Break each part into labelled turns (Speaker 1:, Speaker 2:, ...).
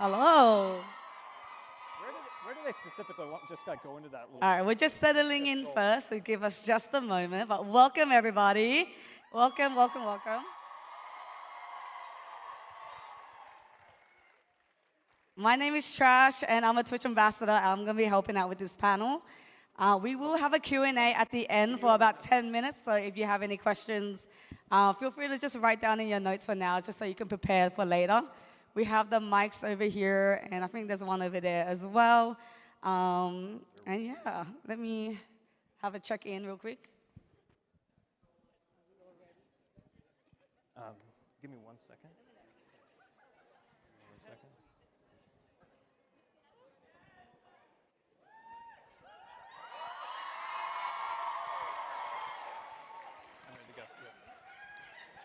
Speaker 1: Hello.
Speaker 2: Where do they specifically want just go into that?
Speaker 1: All right, we're just settling in first, so give us just a moment. But welcome, everybody. Welcome, welcome, welcome. My name is Trash, and I'm a Twitch ambassador. I'm going to be helping out with this panel. We will have a Q&A at the end for about 10 minutes, so if you have any questions, feel free to just write down in your notes for now, just so you can prepare for later. We have the mics over here, and I think there's one over there as well. And yeah, let me have a check-in real quick.
Speaker 2: Give me 1 second.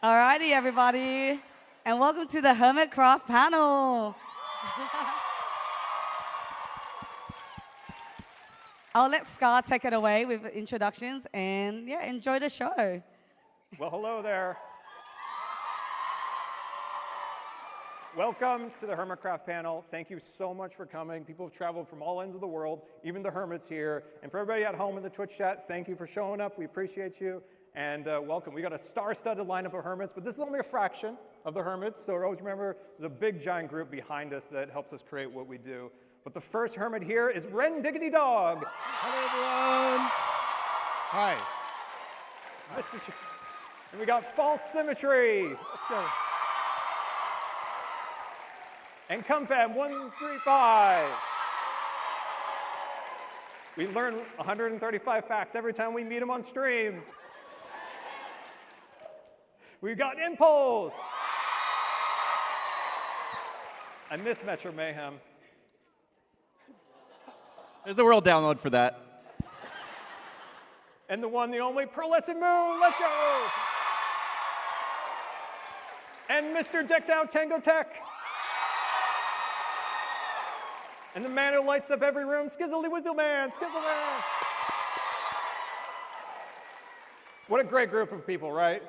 Speaker 1: All righty, everybody, and welcome to the Hermitcraft panel. I'll let Scar take it away with introductions, and yeah, enjoy the show.
Speaker 2: Well, hello there. Welcome to the Hermitcraft panel. Thank you so much for coming. People have traveled from all ends of the world, even the Hermits here. And for everybody at home in the Twitch chat, thank you for showing up. We appreciate you. And welcome. We got a star-studded lineup of Hermits, but this is only a fraction of the Hermits. So always remember, there's a big, giant group behind us that helps us create what we do. But the first Hermit here is Ren Diggity Dog.
Speaker 3: Hello, everyone. Hi.
Speaker 2: Mr. And we got False Symmetry. Let's go. And CumFam 135. We learn 135 facts every time we meet them on stream. We've got Impulse. I miss Metro Mayhem.
Speaker 4: There's a world download for that.
Speaker 2: And the one, the only Pearlescent Moon. Let's go. And Mr. Decked Out Tango Tech. And the man who lights up every room, Skizzleman. What a great group of people, right?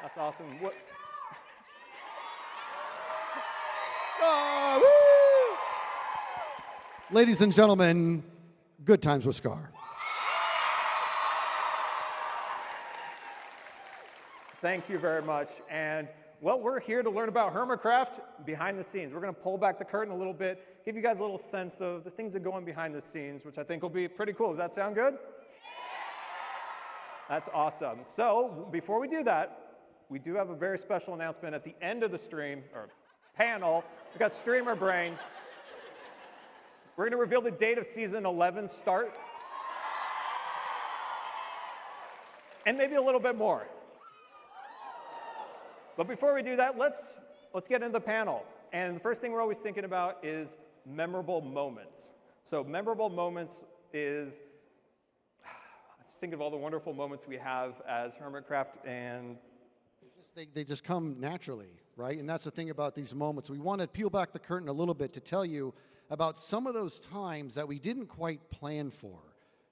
Speaker 2: That's awesome. What?
Speaker 3: Oh, woo! Ladies and gentlemen, good times with Scar.
Speaker 2: Thank you very much. And well, we're here to learn about Hermitcraft behind the scenes. We're going to pull back the curtain a little bit, give you guys a little sense of the things that go on behind the scenes, which I think will be pretty cool. Does that sound good? That's awesome. So before we do that, we do have a very special announcement at the end of the stream, or panel. We got Streamer Brain. We're going to reveal the date of season 11 start. And maybe a little bit more. But before we do that, let's get into the panel. And the first thing we're always thinking about is memorable moments. So memorable moments is, just think of all the wonderful moments we have as Hermitcraft, and
Speaker 3: They just come naturally, right? And that's the thing about these moments. We want to peel back the curtain a little bit to tell you about some of those times that we didn't quite plan for.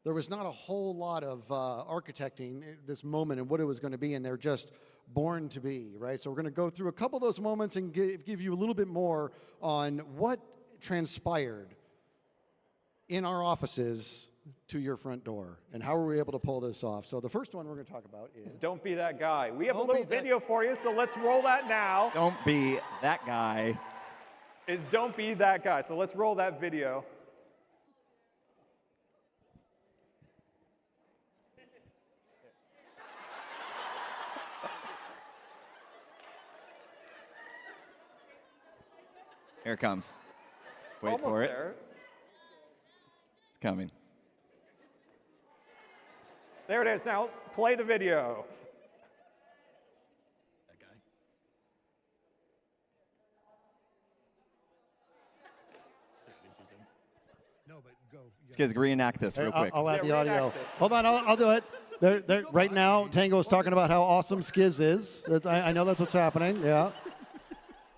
Speaker 3: There was not a whole lot of architecting this moment and what it was going to be, and they're just born to be, right? So we're going to go through a couple of those moments and give you a little bit more on what transpired in our offices to your front door, and how were we able to pull this off. So the first one we're going to talk about is
Speaker 2: Don't Be That Guy. We have a little video for you, so let's roll that now.
Speaker 4: Don't be that guy.
Speaker 2: Is Don't Be That Guy. So let's roll that video.
Speaker 4: Here it comes. Wait
Speaker 2: Almost
Speaker 4: for it.
Speaker 2: there.
Speaker 4: It's coming.
Speaker 2: There it is. Now play the video.
Speaker 4: That guy.
Speaker 3: No, but go.
Speaker 4: Skizz, reenact this real quick.
Speaker 3: I'll add the
Speaker 2: Yeah,
Speaker 3: audio.
Speaker 2: reenact this.
Speaker 3: Hold on, I'll do it. Right now, Tango's talking about how awesome Skizz is. I know that's what's happening. Yeah.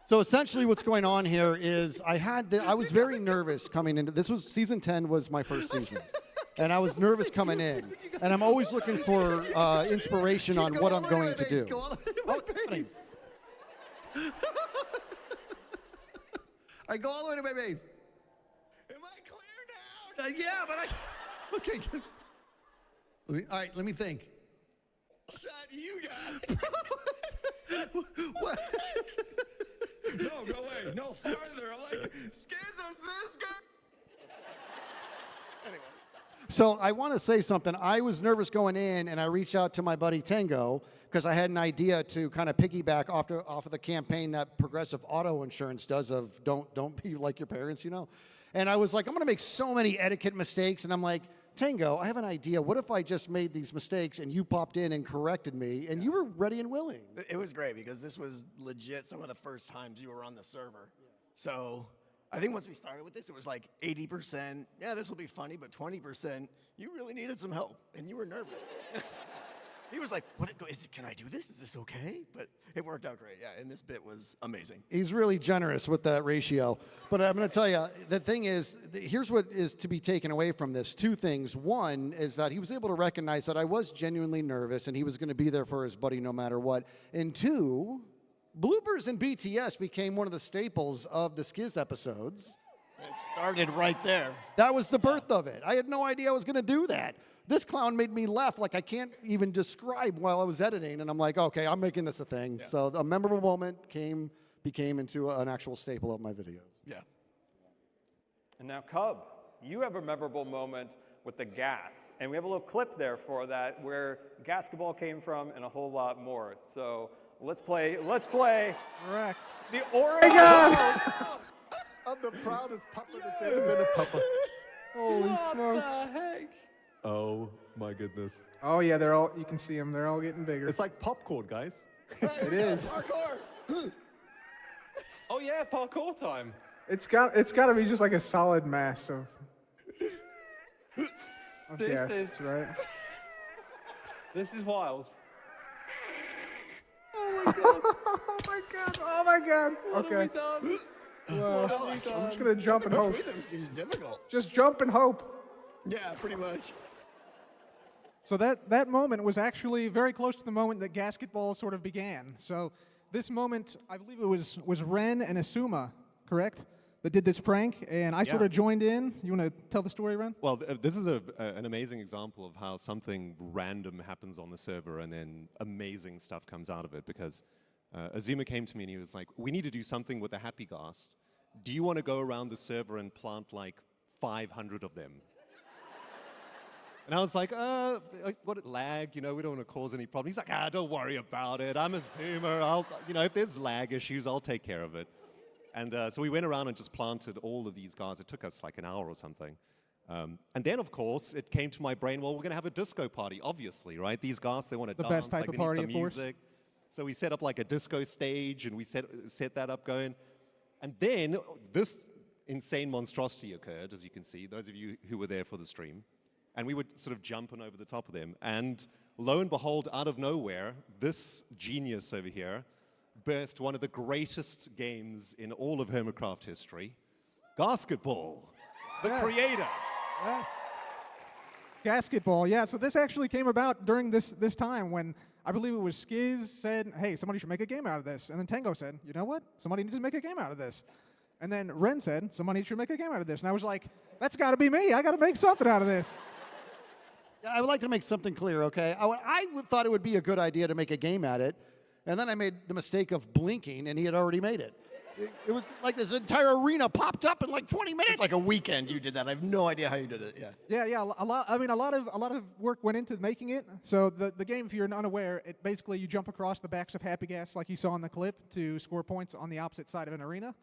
Speaker 3: So essentially, what's going on here is I was very nervous coming into this. Season 10 was my first season. And I was nervous coming in. And I'm always looking for inspiration on what I'm going to do. I go all the way to my base. Am I clear now? Yeah, but I... Okay, good. All right, let me think. Shut you guys. What?
Speaker 5: No, go away. No, farther. I'm like, Skizzles, this guy. Anyway.
Speaker 3: So I want to say something. I was nervous going in, and I reached out to my buddy Tango because I had an idea to kind of piggyback off of the campaign that Progressive Auto Insurance does of don't be like your parents, you know. And I was like, I'm going to make so many etiquette mistakes, and I'm like, Tango, I have an idea. What if I just made these mistakes and you popped in and corrected me, and you were ready and willing?
Speaker 5: It was great because this was legit some of the first times you were on the server. So I think once we started with this, it was like 80%, yeah, this will be funny, but 20%, you really needed some help, and you were nervous. He was like, can I do this? Is this okay? But it worked out great, yeah, and this bit was amazing.
Speaker 3: He's really generous with that ratio. But I'm going to tell you, the thing is, here's what is to be taken away from this. Two things. One is that he was able to recognize that I was genuinely nervous, and he was going to be there for his buddy no matter what. And two, bloopers and BTS became one of the staples of the Skiz episodes.
Speaker 5: It started right there.
Speaker 3: That was the birth of it. I had no idea I was going to do that. This clown made me laugh like I can't even describe while I was editing, and I'm like, okay, I'm making this a thing. Yeah. So a memorable moment became into an actual staple of my videos.
Speaker 5: Yeah.
Speaker 2: And now, Cub, you have a memorable moment with the gas, and we have a little clip there for that where Ghasketball came from and a whole lot more. So let's play.
Speaker 6: Correct.
Speaker 2: The Ore.
Speaker 6: I'm the proudest pupper that's ever been a pupper.
Speaker 7: Holy smokes.
Speaker 2: What the heck?
Speaker 6: Oh my goodness.
Speaker 7: Oh yeah, you can see them, they're all getting bigger.
Speaker 6: It's like popcorn, guys.
Speaker 7: It is.
Speaker 5: Parkour!
Speaker 8: Oh yeah, parkour time.
Speaker 7: It's got to be just like a solid mass of
Speaker 8: This
Speaker 7: guests,
Speaker 8: is-
Speaker 7: right?
Speaker 8: This is wild.
Speaker 7: Oh my god. Oh my god.
Speaker 8: What have we
Speaker 7: Okay.
Speaker 8: done?
Speaker 7: Well,
Speaker 8: What have we
Speaker 7: I'm
Speaker 8: done?
Speaker 7: just gonna jump and hope.
Speaker 5: Rhythm seems difficult.
Speaker 7: Just jump and hope.
Speaker 5: Yeah, pretty much.
Speaker 6: So that moment was actually very close to the moment that Ghasketball sort of began. So this moment, I believe it was Ren and Asuma, correct? That did this prank, and I sort of joined in. You want to tell the story, Ren?
Speaker 9: Well, this is an amazing example of how something random happens on the server and then amazing stuff comes out of it, because Azuma came to me and he was like, we need to do something with the Happy Ghast. Do you want to go around the server and plant like 500 of them? And I was like, what lag, you know, we don't want to cause any problem. He's like, don't worry about it. I'm Azuma. If there's lag issues, I'll take care of it. And so we went around and just planted all of these guys. It took us like an hour or something. And then, of course, it came to my brain, well, we're going to have a disco party, obviously, right? These guys, they want to dance.
Speaker 6: The best type
Speaker 9: like,
Speaker 6: of
Speaker 9: they need
Speaker 6: party,
Speaker 9: some
Speaker 6: of course.
Speaker 9: music. So we set up like a disco stage, and we set that up going. And then this insane monstrosity occurred, as you can see, those of you who were there for the stream. And we were sort of jumping over the top of them. And lo and behold, out of nowhere, this genius over here birthed one of the greatest games in all of Hermitcraft history, Ghastball, the creator.
Speaker 6: Yes. Ghasketball, yeah. So this actually came about during this time when I believe it was Skiz said, hey, somebody should make a game out of this. And then Tango said, you know what? Somebody needs to make a game out of this. And then Ren said, somebody should make a game out of this. And I was like, that's got to be me. I got to make something out of this.
Speaker 3: I would like to make something clear, okay? I thought it would be a good idea to make a game at it, and then I made the mistake of blinking, and he had already made it. It was like this entire arena popped up in like 20 minutes.
Speaker 5: It's like a weekend you did that. I have no idea how you did it, yeah.
Speaker 6: Yeah. A lot of work went into making it. So the game, if you're unaware, it basically you jump across the backs of Happy Gas like you saw in the clip to score points on the opposite side of an arena.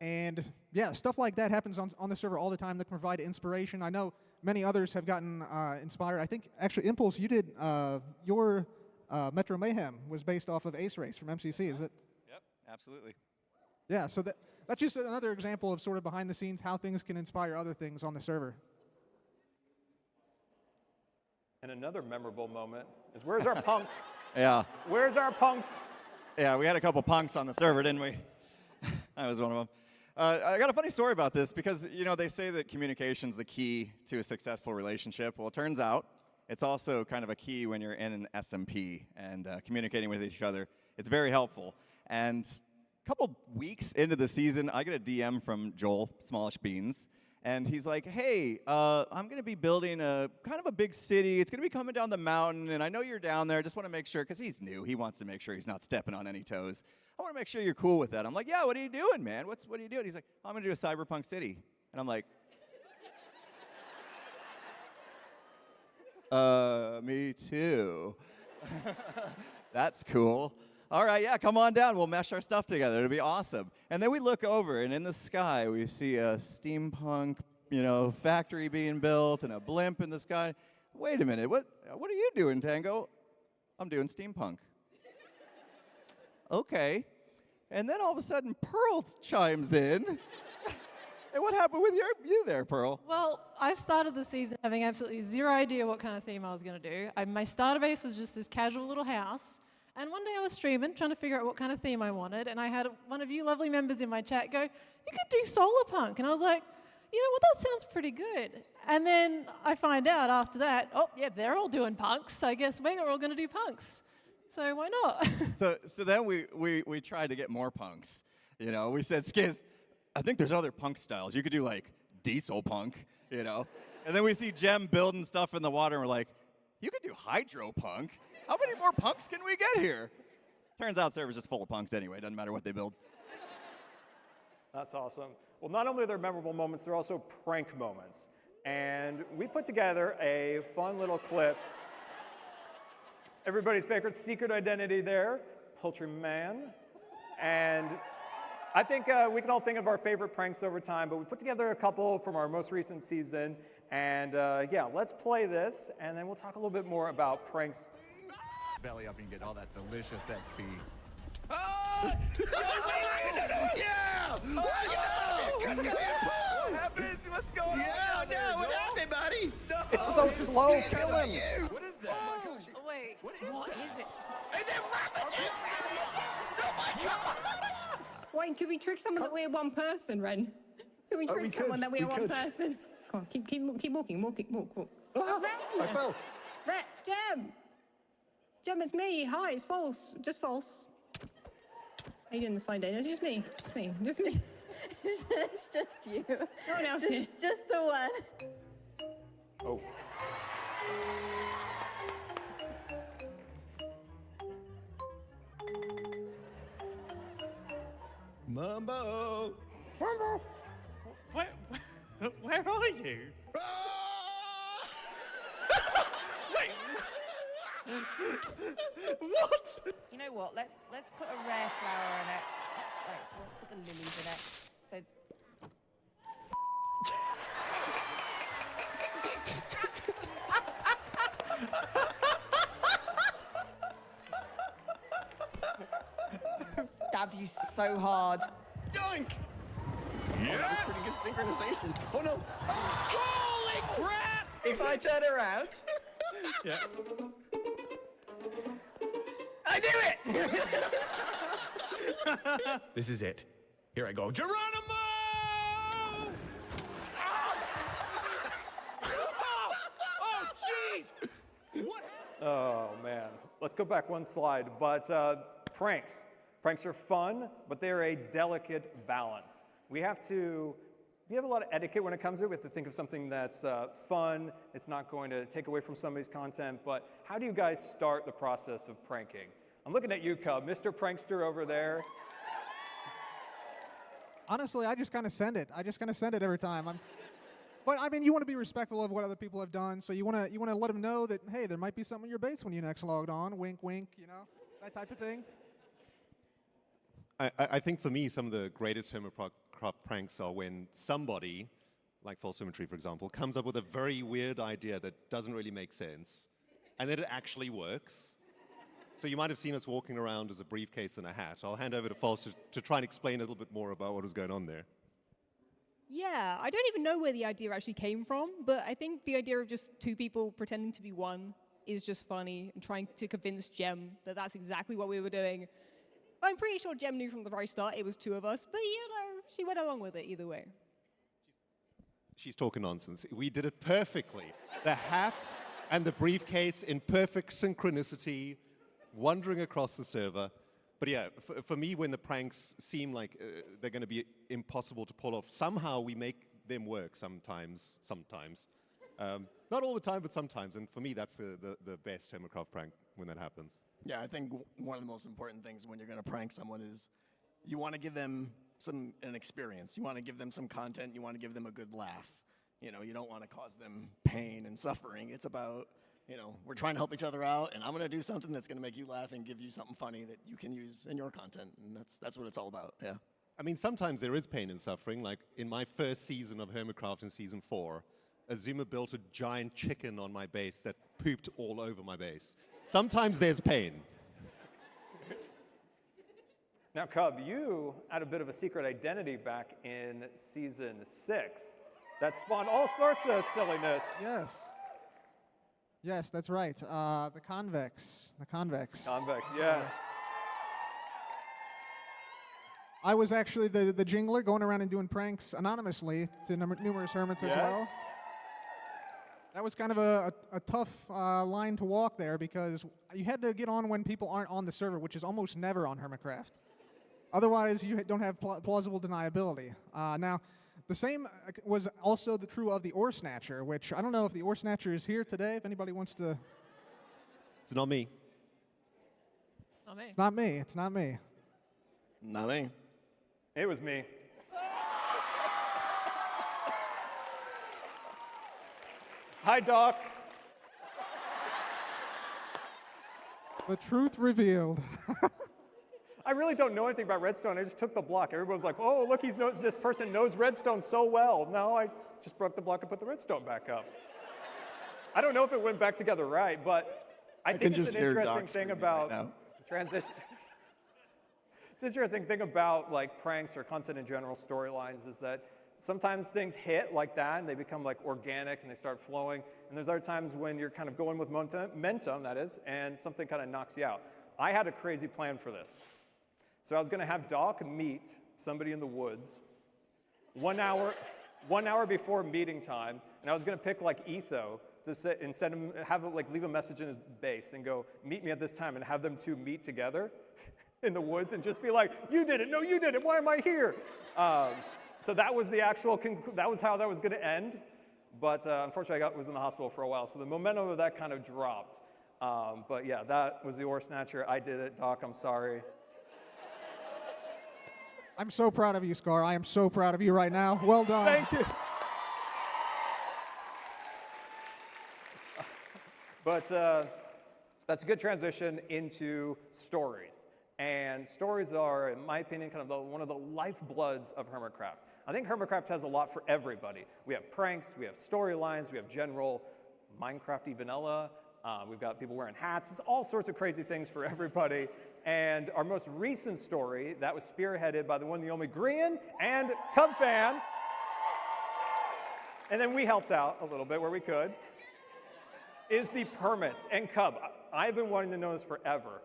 Speaker 6: And yeah, stuff like that happens on the server all the time that can provide inspiration. I know many others have gotten inspired. I think actually Impulse, you did your Metro Mayhem was based off of Ace Race from MCC, is it?
Speaker 4: Yep, absolutely.
Speaker 6: Yeah, so that's just another example of sort of behind the scenes how things can inspire other things on the server.
Speaker 2: And another memorable moment is, where's our punks?
Speaker 4: Yeah.
Speaker 2: Where's our punks?
Speaker 4: Yeah, we had a couple punks on the server, didn't we? I was one of them. I got a funny story about this because, they say that communication's the key to a successful relationship. Well, it turns out it's also kind of a key when you're in an SMP and communicating with each other. It's very helpful. And couple weeks into the season, I get a DM from Joel, Smallish Beans, and he's like, hey, I'm going to be building a kind of a big city. It's going to be coming down the mountain, and I know you're down there. I just want to make sure, because he's new. He wants to make sure he's not stepping on any toes. I want to make sure you're cool with that. I'm like, yeah, what are you doing, man? What are you doing? He's like, I'm going to do a cyberpunk city. And I'm like, me too. That's cool. All right, yeah, come on down. We'll mesh our stuff together. It'll be awesome. And then we look over, and in the sky, we see a steampunk, factory being built and a blimp in the sky. Wait a minute, what are you doing, Tango? I'm doing steampunk. Okay. And then all of a sudden, Pearl chimes in. And what happened with you there, Pearl?
Speaker 10: Well, I started the season having absolutely zero idea what kind of theme I was going to do. My starter base was just this casual little house. And one day I was streaming, trying to figure out what kind of theme I wanted. And I had one of you lovely members in my chat go, you could do solar punk. And I was like, you know what, that sounds pretty good. And then I find out after that, oh, yeah, they're all doing punks. So I guess we're all going to do punks. So why not?
Speaker 4: So then we tried to get more punks. We said, Skiz, I think there's other punk styles. You could do like diesel punk, And then we see Jem building stuff in the water, and we're like, you could do hydro punk. How many more punks can we get here? Turns out server's just full of punks anyway. Doesn't matter what they build.
Speaker 2: That's awesome. Well, not only are there memorable moments, there are also prank moments. And we put together a fun little clip. Everybody's favorite secret identity there, Poultry Man. And I think we can all think of our favorite pranks over time, but we put together a couple from our most recent season. And yeah, let's play this, and then we'll talk a little bit more about pranks.
Speaker 4: Belly up and get all that delicious XP.
Speaker 5: Yeah!
Speaker 4: What happened? What's going on?
Speaker 5: What happened, buddy? No.
Speaker 2: It's so slow, kill him.
Speaker 4: What is that?
Speaker 10: Oh, wait.
Speaker 4: What is it?
Speaker 5: Is it ravages? Oh my God!
Speaker 11: Wayne, could we trick someone that we're one person, Ren? Could we trick someone that we're one person? Come on, keep walking, walk.
Speaker 3: I fell.
Speaker 11: Red, Jem, it's me. Hi, it's false. Just false. How you doing this fine day? No, it's just me. Just me.
Speaker 12: It's just you.
Speaker 11: No one else here.
Speaker 12: Just the one.
Speaker 2: Oh.
Speaker 5: Mumbo!
Speaker 8: Where are you? Wait. What?
Speaker 12: You know what? Let's put a rare flower in it. Right, so let's put the lilies in it. So. Stab you so hard.
Speaker 5: Yoink! Yeah! Oh, that was pretty good synchronization. Oh no!
Speaker 8: Holy crap!
Speaker 5: If I turn around.
Speaker 8: Yeah.
Speaker 5: I do it!
Speaker 8: This is it. Here I go. Geronimo! Oh, jeez! What?
Speaker 2: Oh, man. Let's go back one slide. But pranks. Pranks are fun, but they're a delicate balance. We have a lot of etiquette when it comes to it. We have to think of something that's fun. It's not going to take away from somebody's content. But how do you guys start the process of pranking? I'm looking at you, Cub, Mr. Prankster over there.
Speaker 6: Honestly, I just kind of send it. Every time. But I mean, you want to be respectful of what other people have done, so you want to let them know that, hey, there might be something in your base when you next logged on. Wink, wink. That type of thing.
Speaker 9: I think for me, some of the greatest Hermitcraft pranks are when somebody, like False Symmetry, for example, comes up with a very weird idea that doesn't really make sense, and then it actually works. So you might have seen us walking around as a briefcase and a hat. I'll hand over to False to try and explain a little bit more about what was going on there.
Speaker 13: Yeah, I don't even know where the idea actually came from, but I think the idea of just two people pretending to be one is just funny, and trying to convince Jem that that's exactly what we were doing. I'm pretty sure Jem knew from the very start it was two of us, but she went along with it either way.
Speaker 9: She's talking nonsense. We did it perfectly. The hat and the briefcase in perfect synchronicity, wandering across the server. But yeah, for me, when the pranks seem like they're going to be impossible to pull off, somehow we make them work sometimes. Not all the time, but sometimes. And for me, that's the best Hermitcraft prank when that happens.
Speaker 5: Yeah, I think one of the most important things when you're going to prank someone is you want to give them an experience. You want to give them some content. You want to give them a good laugh. You know, you don't want to cause them pain and suffering. It's about, you know, we're trying to help each other out, and I'm going to do something that's going to make you laugh and give you something funny that you can use in your content, and that's what it's all about, yeah.
Speaker 9: I mean, sometimes there is pain and suffering. Like in my first season of Hermitcraft in season 4, Azuma built a giant chicken on my base that pooped all over my base. Sometimes there's pain.
Speaker 2: Now, Cub, you had a bit of a secret identity back in season 6 that spawned all sorts of silliness.
Speaker 6: Yes. Yes, that's right. The convex. The convex.
Speaker 2: Convex, yes.
Speaker 6: I was actually the jingler going around and doing pranks anonymously to numerous hermits as well. That was kind of a tough line to walk there because you had to get on when people aren't on the server, which is almost never on Hermitcraft. Otherwise, you don't have plausible deniability. Now, the same was also true of the Ore Snatcher, which I don't know if the Ore Snatcher is here today, if anybody wants to...
Speaker 9: It's not me.
Speaker 10: Not me.
Speaker 6: It's not me. It's not me.
Speaker 5: Not me.
Speaker 2: It was me. Hi, Doc.
Speaker 6: The truth revealed.
Speaker 2: I really don't know anything about redstone. I just took the block. Everybody was like, oh, look, this person knows redstone so well. No, I just broke the block and put the redstone back up. I don't know if it went back together right, but I think it's an interesting thing about transition. It's an interesting thing about like pranks or content in general, storylines, is that sometimes things hit like that and they become like organic and they start flowing. And there's other times when you're kind of going with momentum, that is, and something kind of knocks you out. I had a crazy plan for this. So I was going to have Doc meet somebody in the woods 1 hour before meeting time, and I was going to pick like Etho to sit and send him, leave a message in his base and go, meet me at this time, and have them two meet together in the woods and just be like, you did it, no, you did it, why am I here? So that was the actual, that was how that was going to end, but unfortunately I was in the hospital for a while, so the momentum of that kind of dropped. But yeah, that was the Ore Snatcher. I did it, Doc, I'm sorry.
Speaker 6: I'm so proud of you, Scar. I am so proud of you right now. Well done.
Speaker 2: Thank you. But that's a good transition into stories. And stories are, in my opinion, kind of one of the lifebloods of Hermitcraft. I think Hermitcraft has a lot for everybody. We have pranks, we have storylines, we have general Minecraft-y vanilla. We've got people wearing hats. It's all sorts of crazy things for everybody. And our most recent story, that was spearheaded by the one, the only Grian and Cub fan. And then we helped out a little bit where we could, is the permits. And Cub, I've been wanting to know this forever.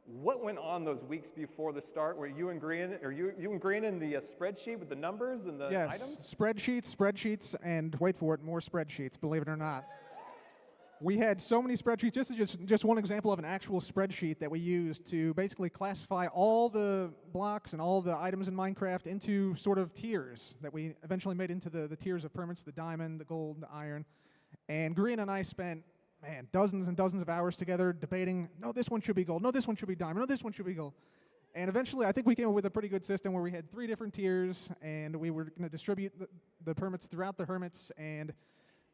Speaker 2: What went on those weeks before the start? Were you and Grian, or you and Grian in the spreadsheet with the numbers and the items?
Speaker 6: Yes, spreadsheets, and wait for it, more spreadsheets, believe it or not. We had so many spreadsheets. Just one example of an actual spreadsheet that we used to basically classify all the blocks and all the items in Minecraft into sort of tiers that we eventually made into the tiers of permits, the diamond, the gold, the iron. And Green and I spent, man, dozens and dozens of hours together debating, no, this one should be gold, no, this one should be diamond, no, this one should be gold. And eventually, I think we came up with a pretty good system where we had 3 different tiers, and we were going to distribute the permits throughout the hermits. And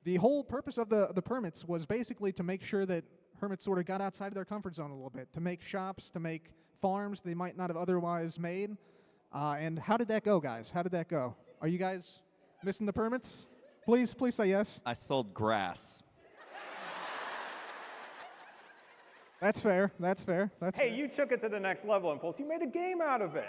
Speaker 6: the whole purpose of the permits was basically to make sure that hermits sort of got outside of their comfort zone a little bit, to make shops, to make farms they might not have otherwise made. And how did that go, guys? How did that go? Are you guys missing the permits? Please say yes.
Speaker 4: I sold grass.
Speaker 6: That's fair. That's fair. That's
Speaker 2: hey,
Speaker 6: fair.
Speaker 2: You took it to the next level, Impulse. You made a game out of it.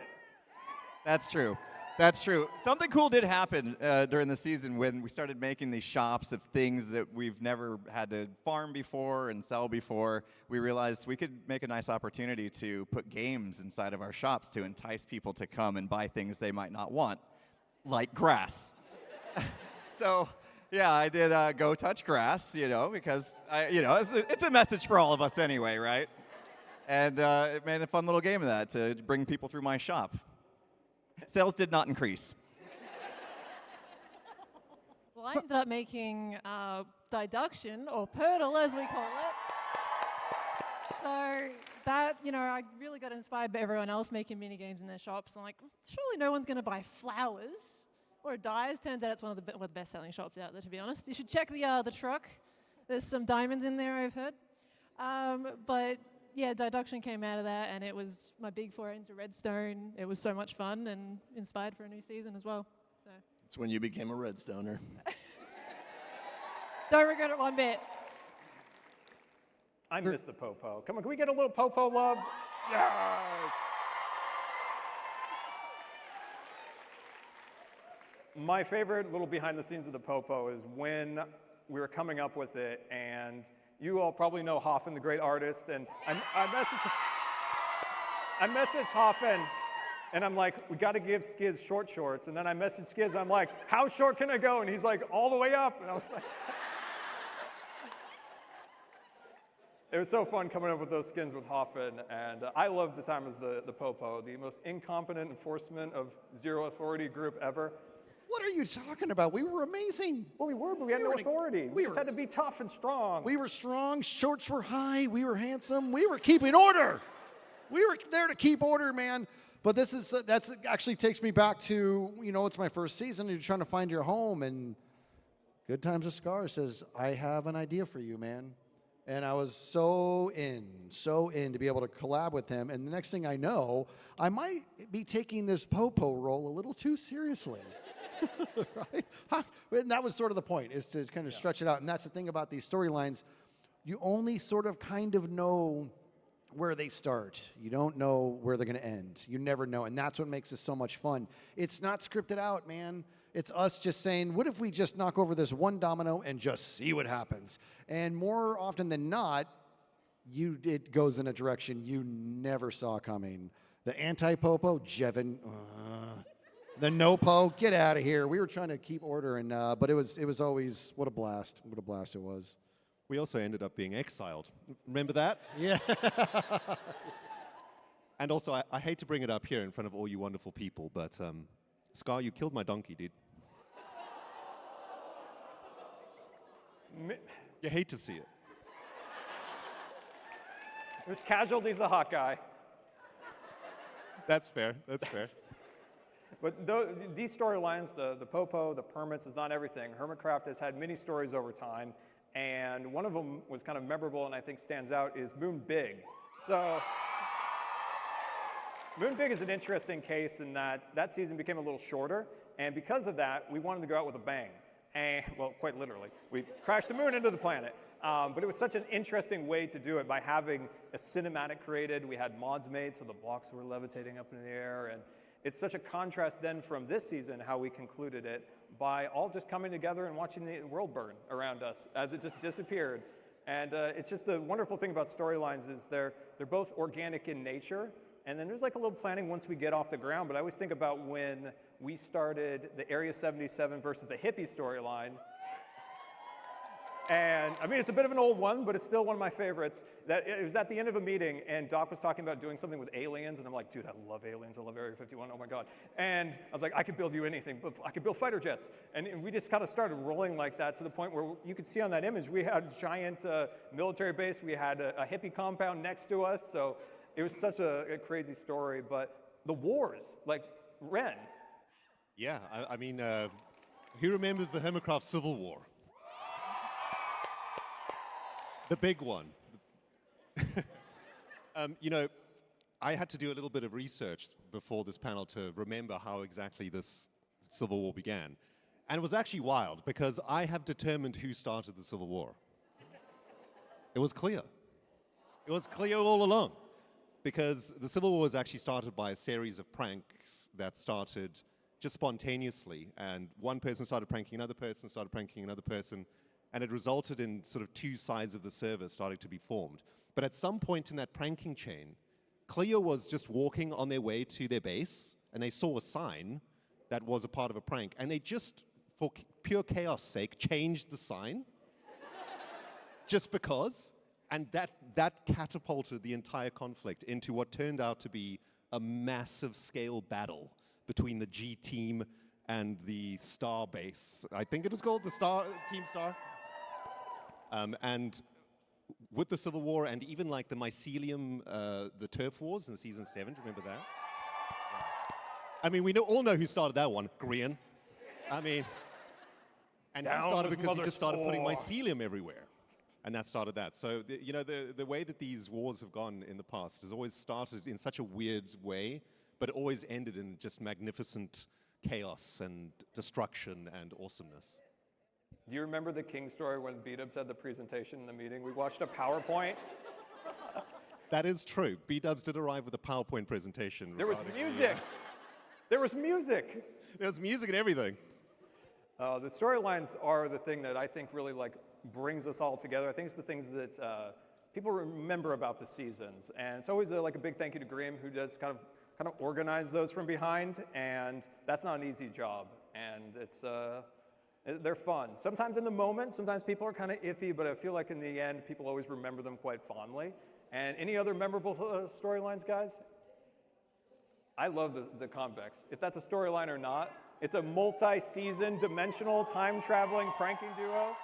Speaker 4: That's true. That's true. Something cool did happen during the season when we started making these shops of things that we've never had to farm before and sell before. We realized we could make a nice opportunity to put games inside of our shops to entice people to come and buy things they might not want, like grass. So, yeah, I did go touch grass, because, it's a message for all of us anyway, right? And it made a fun little game of that to bring people through my shop. Sales did not increase.
Speaker 10: Well, I ended up making deduction, or Purtle as we call it. So that, I really got inspired by everyone else making mini games in their shops. I'm like, surely no one's going to buy flowers or dyes. Turns out it's one of the best-selling shops out there, to be honest. You should check the truck. There's some diamonds in there, I've heard. But yeah, deduction came out of that, and it was my big foray into Redstone. It was so much fun and inspired for a new season as well. So
Speaker 5: It's when you became a Redstoner.
Speaker 10: don't regret it one bit.
Speaker 2: I miss the Popo. Come on, can we get a little Popo love? Yes! My favorite little behind the scenes of the Popo is when we were coming up with it, and you all probably know Hoffen, the great artist, and I messaged Hoffen, and I'm like, we got to give Skizz short shorts, and then I messaged Skizz, I'm like, how short can I go? And he's like, all the way up, and I was like, it was so fun coming up with those skins with Hoffen, and I loved the time as the Popo, the most incompetent enforcement of zero authority group ever.
Speaker 3: What are you talking about? We were amazing.
Speaker 2: Well, we were, but we had no authority. We just had to be tough and strong.
Speaker 3: We were strong, shorts were high, we were handsome, we were keeping order. We were there to keep order, man. But that's actually takes me back to, it's my first season, and you're trying to find your home, and Good Times with Scar says, I have an idea for you, man. And I was so in to be able to collab with him. And the next thing I know, I might be taking this Popo role a little too seriously. Right? And that was sort of the point, is to kind of stretch it out. And that's the thing about these storylines. You only sort of kind of know where they start. You don't know where they're going to end. You never know. And that's what makes this so much fun. It's not scripted out, man. It's us just saying, what if we just knock over this one domino and just see what happens? And more often than not, it goes in a direction you never saw coming. The anti-Popo, Jevin, the no-po, get out of here. We were trying to keep order, and but it was always, what a blast it was.
Speaker 9: We also ended up being exiled. Remember that?
Speaker 3: Yeah.
Speaker 9: And also, I hate to bring it up here in front of all you wonderful people, but Scar, you killed my donkey, dude. You hate to see it.
Speaker 2: There's casualties, the hot guy.
Speaker 9: That's fair. That's fair.
Speaker 2: But these storylines, the Popo, the Permits, is not everything. Hermitcraft has had many stories over time, and one of them was kind of memorable and I think stands out is Moon Big. So Moon Big is an interesting case in that season became a little shorter, and because of that, we wanted to go out with a bang. And, well, quite literally. We crashed the moon into the planet. But it was such an interesting way to do it by having a cinematic created. We had mods made, so the blocks were levitating up in the air. And it's such a contrast then from this season, how we concluded it, by all just coming together and watching the world burn around us as it just disappeared. And it's just the wonderful thing about storylines is they're both organic in nature, and then there's like a little planning once we get off the ground. But I always think about when we started the Area 77 versus the Hippie storyline. And I mean, it's a bit of an old one, but it's still one of my favorites. That it was at the end of a meeting, and Doc was talking about doing something with aliens, and I'm like, dude, I love aliens. I love Area 51. Oh my God! And I was like, I could build you anything, but I could build fighter jets. And we just kind of started rolling like that to the point where you could see on that image, we had a giant military base. We had a hippie compound next to us. So it was such a crazy story. But the wars, like Ren.
Speaker 9: Yeah, I mean, who remembers the Hermitcraft Civil War? The big one. I had to do a little bit of research before this panel to remember how exactly this Civil War began. And it was actually wild, because I have determined who started the Civil War. It was clear. It was clear all along. Because the Civil War was actually started by a series of pranks that started just spontaneously. And one person started pranking another person, started pranking another person, and it resulted in sort of two sides of the server starting to be formed. But at some point in that pranking chain, Clio was just walking on their way to their base, and they saw a sign that was a part of a prank, and they just, for pure chaos sake, changed the sign, just because, And that catapulted the entire conflict into what turned out to be a massive scale battle between the G team and the Star base. I think it was called the Team Star. And with the Civil War and even like the Mycelium, the turf wars in season 7, do you remember that? I mean, we all know who started that one, Grian. I mean, and he started because he just started putting mycelium everywhere. And that started that. So, the way that these wars have gone in the past has always started in such a weird way, but it always ended in just magnificent chaos and destruction and awesomeness.
Speaker 2: Do you remember the King story when B-Dubs had the presentation in the meeting? We watched a PowerPoint.
Speaker 9: That is true. B-Dubs did arrive with a PowerPoint presentation.
Speaker 2: There was music. There was music.
Speaker 9: There was music and everything.
Speaker 2: The storylines are the thing that I think really brings us all together. I think it's the things that people remember about the seasons, and it's always a big thank you to Grimm, who does kind of organize those from behind, and that's not an easy job, and they're fun. Sometimes in the moment, sometimes people are kind of iffy, but I feel like in the end, people always remember them quite fondly. And any other memorable storylines, guys? I love the Convex. If that's a storyline or not, it's a multi-season, dimensional, time-traveling pranking duo.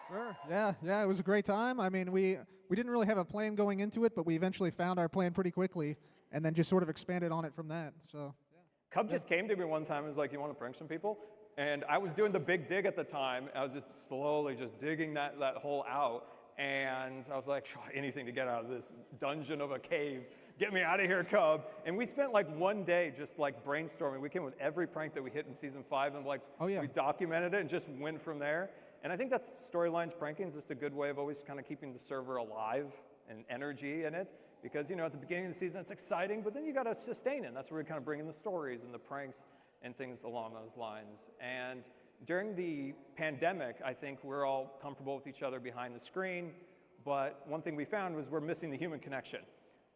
Speaker 6: Sure. Yeah, it was a great time. I mean, we didn't really have a plan going into it, but we eventually found our plan pretty quickly, and then just sort of expanded on it from that. So. Yeah.
Speaker 2: Cub just came to me one time and was like, "You want to prank some people?" And I was doing the big dig at the time. I was just slowly just digging that hole out, and I was like, "Anything to get out of this dungeon of a cave. Get me out of here, Cub." And we spent one day just brainstorming. We came with every prank that we hit in season 5, and we documented it and just went from there. And I think that's storylines pranking is just a good way of always kind of keeping the server alive and energy in it. Because, at the beginning of the season, it's exciting, but then you got to sustain it. And that's where we kind of bring in the stories and the pranks and things along those lines. And during the pandemic, I think we're all comfortable with each other behind the screen. But one thing we found was we're missing the human connection.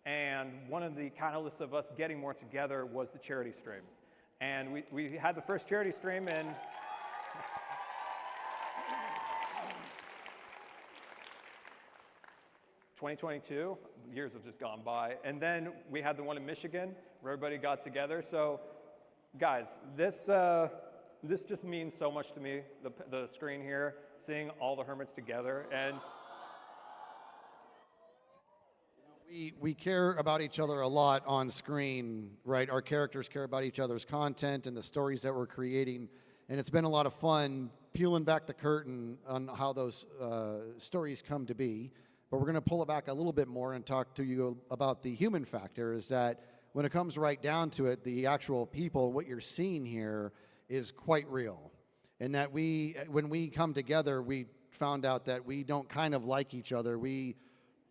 Speaker 2: And one of the catalysts of us getting more together was the charity streams. And we had the first charity stream in 2022, years have just gone by. And then we had the one in Michigan where everybody got together. So guys, this just means so much to me, the screen here, seeing all the Hermits together. And
Speaker 3: we care about each other a lot on screen, right? Our characters care about each other's content and the stories that we're creating. And it's been a lot of fun peeling back the curtain on how those stories come to be. But we're going to pull it back a little bit more and talk to you about the human factor, is that when it comes right down to it, the actual people, what you're seeing here is quite real. And that when we come together, we found out that we don't kind of like each other. We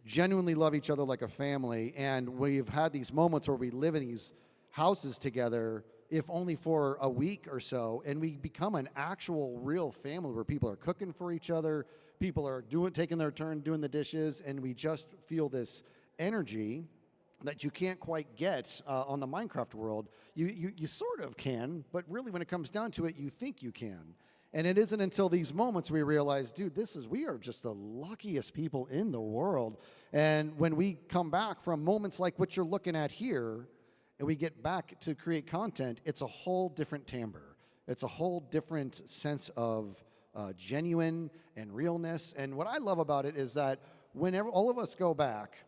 Speaker 3: genuinely love each other like a family. And we've had these moments where we live in these houses together, if only for a week or so, and we become an actual real family where people are cooking for each other, people are taking their turn doing the dishes, and we just feel this energy that you can't quite get on the Minecraft world. You sort of can, but really when it comes down to it, you think you can. And it isn't until these moments we realize, dude, we are just the luckiest people in the world. And when we come back from moments like what you're looking at here, and we get back to create content, it's a whole different timbre. It's a whole different sense of genuine and realness. And what I love about it is that whenever all of us go back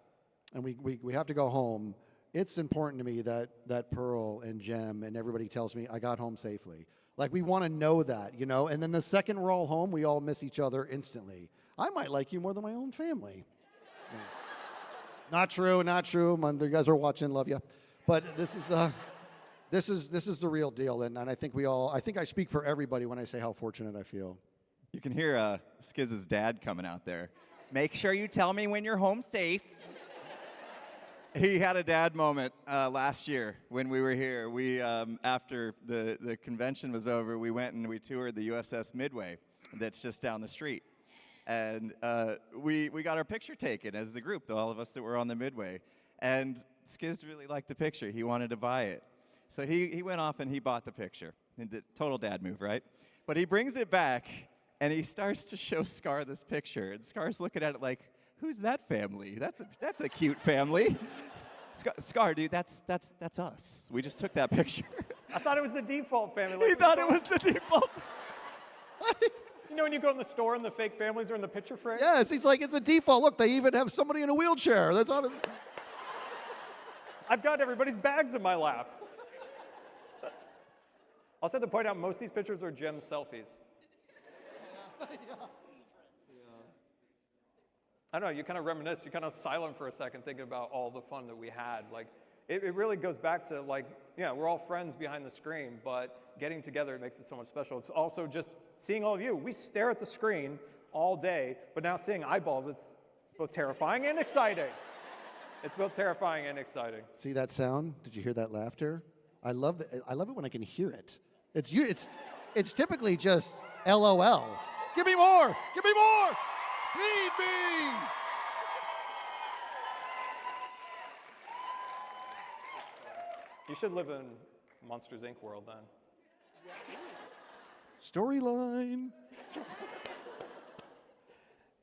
Speaker 3: and we have to go home, it's important to me that Pearl and Jem and everybody tells me I got home safely. Like, we want to know that, and then the second we're all home, we all miss each other instantly. I might like you more than my own family. Yeah. Not true. You guys are watching, love you. But this is the real deal, and I think I speak for everybody when I say how fortunate I feel.
Speaker 4: You can hear Skizz's dad coming out there. Make sure you tell me when you're home safe. He had a dad moment last year when we were here. We, after the convention was over, we went and we toured the USS Midway that's just down the street. And we got our picture taken as the group, all of us that were on the Midway. And Skizz really liked the picture. He wanted to buy it. So he went off and he bought the picture. Total dad move, right? But he brings it back and he starts to show Scar this picture. And Scar's looking at it like, Who's that family? That's a cute family. Scar, dude, that's us. We just took that picture.
Speaker 2: I thought it was the default family.
Speaker 4: He thought it was the default.
Speaker 2: You know when you go in the store and the fake families are in the picture frame?
Speaker 3: Yes, he's like, it's a default. Look, they even have somebody in a wheelchair. That's on.
Speaker 2: I've got everybody's bags in my lap. I'll also have to point out most of these pictures are Gem selfies. I don't know, you kind of reminisce, you're kind of silent for a second thinking about all the fun that we had. Like, it really goes back to like, yeah, we're all friends behind the screen, but getting together makes it so much special. It's also just seeing all of you. We stare at the screen all day, but now seeing eyeballs, it's both terrifying and exciting. It's both terrifying and exciting.
Speaker 3: See that sound? Did you hear that laughter? I love it when I can hear it. It's typically just LOL. Give me more! Give me more! Feed me!
Speaker 2: You should live in Monsters, Inc. world then.
Speaker 3: Storyline.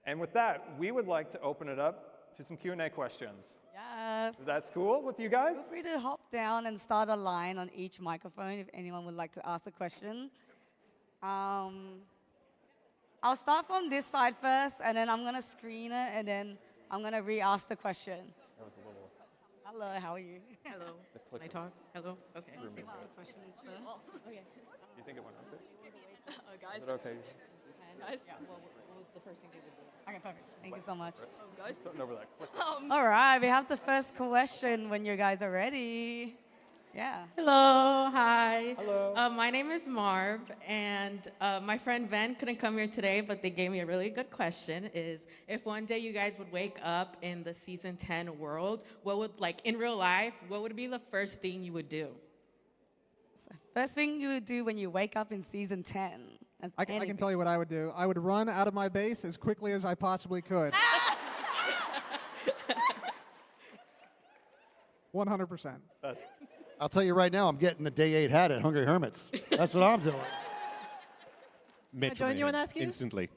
Speaker 2: And with that, we would like to open it up to some Q&A questions.
Speaker 1: Yes.
Speaker 2: That's cool with you guys?
Speaker 1: Feel free to hop down and start a line on each microphone if anyone would like to ask a question. I'll start from this side first, and then I'm going to screen it, and then I'm going to re-ask the question.
Speaker 2: That was a little...
Speaker 1: Hello, how are you?
Speaker 14: Hello. Can I talk? Hello? Okay.
Speaker 1: See what the question is first.
Speaker 14: Okay.
Speaker 2: You think it went okay?
Speaker 14: Guys?
Speaker 2: Is it okay?
Speaker 14: Guys? Yeah, well, the first thing they would do.
Speaker 1: Okay, perfect. Thank you so much.
Speaker 14: Guys?
Speaker 2: Something over that clip.
Speaker 1: All right, we have the first question when you guys are ready. Yeah.
Speaker 14: Hello, hi.
Speaker 2: Hello.
Speaker 14: My name is Marv, and my friend Van couldn't come here today, but they gave me a really good question, is if one day you guys would wake up in the season 10 world, what would, like in real life, what would be the first thing you would do?
Speaker 1: So first thing you would do when you wake up in season 10.
Speaker 6: I can tell you what I would do. I would run out of my base as quickly as I possibly could. 100%.
Speaker 3: I'll tell you right now, I'm getting the day 8 hat at Hungry Hermits. That's what I'm doing.
Speaker 10: Can I join you on that, Skizz?
Speaker 9: Instantly.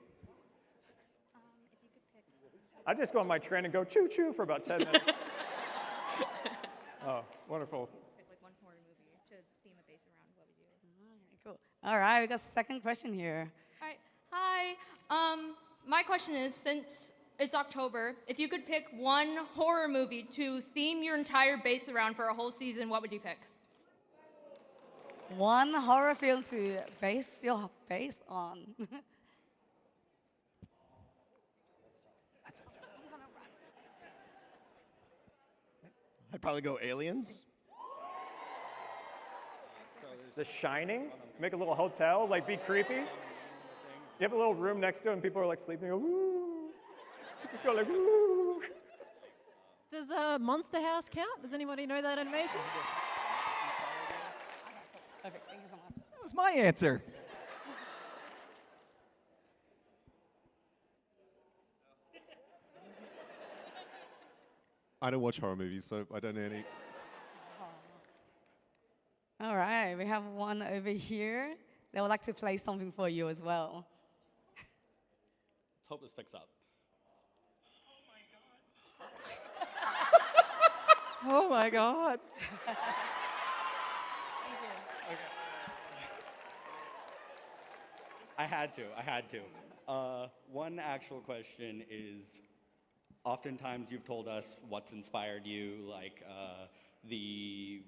Speaker 2: I just go on my train and go choo-choo for about 10 minutes. Oh, wonderful.
Speaker 15: Pick like one horror movie to theme a base around. What would you do?
Speaker 1: Cool. All right, we got a second question here.
Speaker 15: All right. Hi. My question is, since it's October, if you could pick one horror movie to theme your entire base around for a whole season, what would you pick?
Speaker 1: One horror film to base your base on.
Speaker 5: I'd probably go Aliens.
Speaker 2: The Shining, make a little hotel, like be creepy. You have a little room next to it and people are like sleeping, you go, woo. Just go like, woo.
Speaker 10: Does Monster House count? Does anybody know that animation?
Speaker 1: Perfect, thank you so much.
Speaker 4: That was my answer.
Speaker 9: I don't watch horror movies, so I don't know any.
Speaker 1: All right, we have one over here. They would like to play something for you as well.
Speaker 16: Let's hope this picks up.
Speaker 4: Oh my God.
Speaker 16: I had to. One actual question is, oftentimes you've told us what's inspired you, like the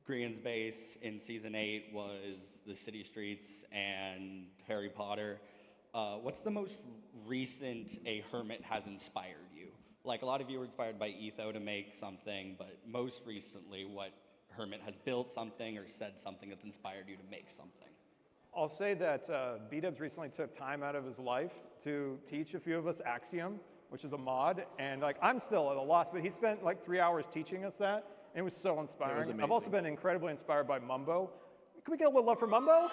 Speaker 16: Grian's base in season 8 was the city streets and Harry Potter. What's the most recent a hermit has inspired you? Like a lot of you were inspired by Etho to make something, but most recently what hermit has built something or said something that's inspired you to make something?
Speaker 2: I'll say that B-Dubs recently took time out of his life to teach a few of us Axiom, which is a mod, and like I'm still at a loss, but he spent like 3 hours teaching us that, and it was so inspiring.
Speaker 5: amazing.
Speaker 2: I've also been incredibly inspired by Mumbo. Can we get a little love for Mumbo?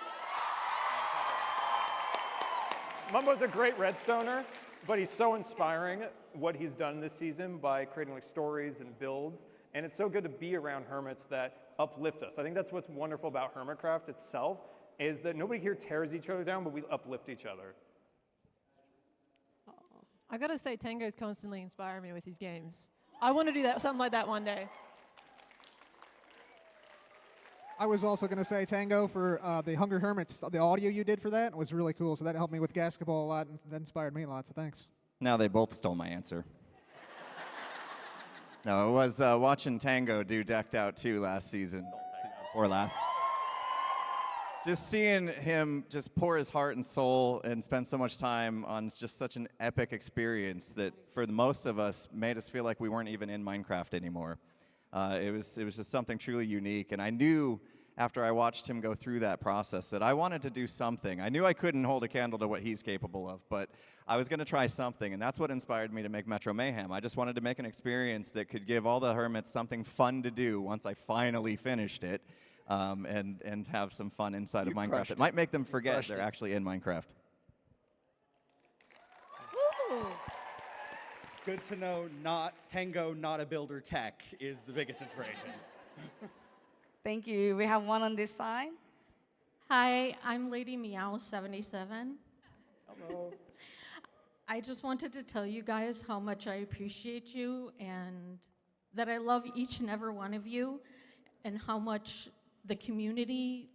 Speaker 2: Mumbo's a great redstoner, but he's so inspiring what he's done this season by creating like stories and builds, and it's so good to be around hermits that uplift us. I think that's what's wonderful about Hermitcraft itself, is that nobody here tears each other down, but we uplift each other.
Speaker 10: I gotta say, Tango's constantly inspiring me with his games. I want to do something like that one day.
Speaker 6: I was also going to say, Tango, for the Hunger Hermits, the audio you did for that was really cool. So that helped me with Ghasketball a lot, and that inspired me a lot. So thanks.
Speaker 4: Now they both stole my answer. No, it was watching Tango do Decked Out 2 last season, or last. Just seeing him just pour his heart and soul and spend so much time on just such an epic experience that for most of us made us feel like we weren't even in Minecraft anymore. It was just something truly unique, and I knew after I watched him go through that process that I wanted to do something. I knew I couldn't hold a candle to what he's capable of, but I was going to try something, and that's what inspired me to make Metro Mayhem. I just wanted to make an experience that could give all the Hermits something fun to do once I finally finished it, and have some fun inside of Minecraft. It might make them forget they're actually in Minecraft.
Speaker 15: Woo!
Speaker 16: Good to know Tango, not a builder tech, is the biggest inspiration.
Speaker 1: Thank you. We have one on this side.
Speaker 17: Hi, I'm Lady Meow 77.
Speaker 2: Hello.
Speaker 17: I just wanted to tell you guys how much I appreciate you and that I love each and every one of you and how much the community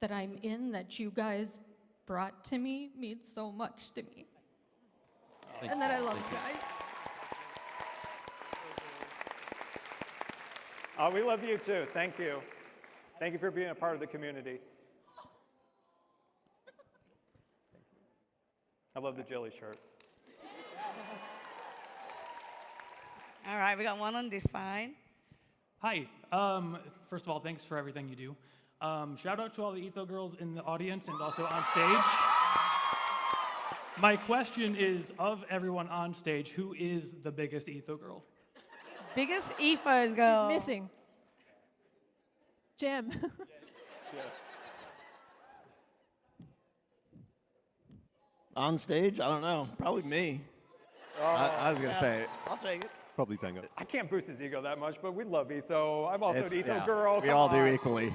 Speaker 17: that I'm in that you guys brought to me means so much to me. And that I love you guys.
Speaker 2: Oh, we love you too. Thank you. Thank you for being a part of the community. I love the jelly shirt.
Speaker 1: All right, we got one on this side.
Speaker 18: Hi. First of all, thanks for everything you do. Shout out to all the Etho girls in the audience and also on stage. My question is, of everyone on stage, who is the biggest Etho girl?
Speaker 1: Biggest Ethos girl.
Speaker 10: He's missing. Gem.
Speaker 5: On stage? I don't know. Probably me.
Speaker 4: I was going to say.
Speaker 5: I'll take it.
Speaker 9: Probably Tango.
Speaker 2: I can't boost his ego that much, but we love Etho. I'm also an Etho
Speaker 4: yeah,
Speaker 2: girl.
Speaker 4: we
Speaker 2: Come
Speaker 4: all do
Speaker 2: on.
Speaker 4: equally.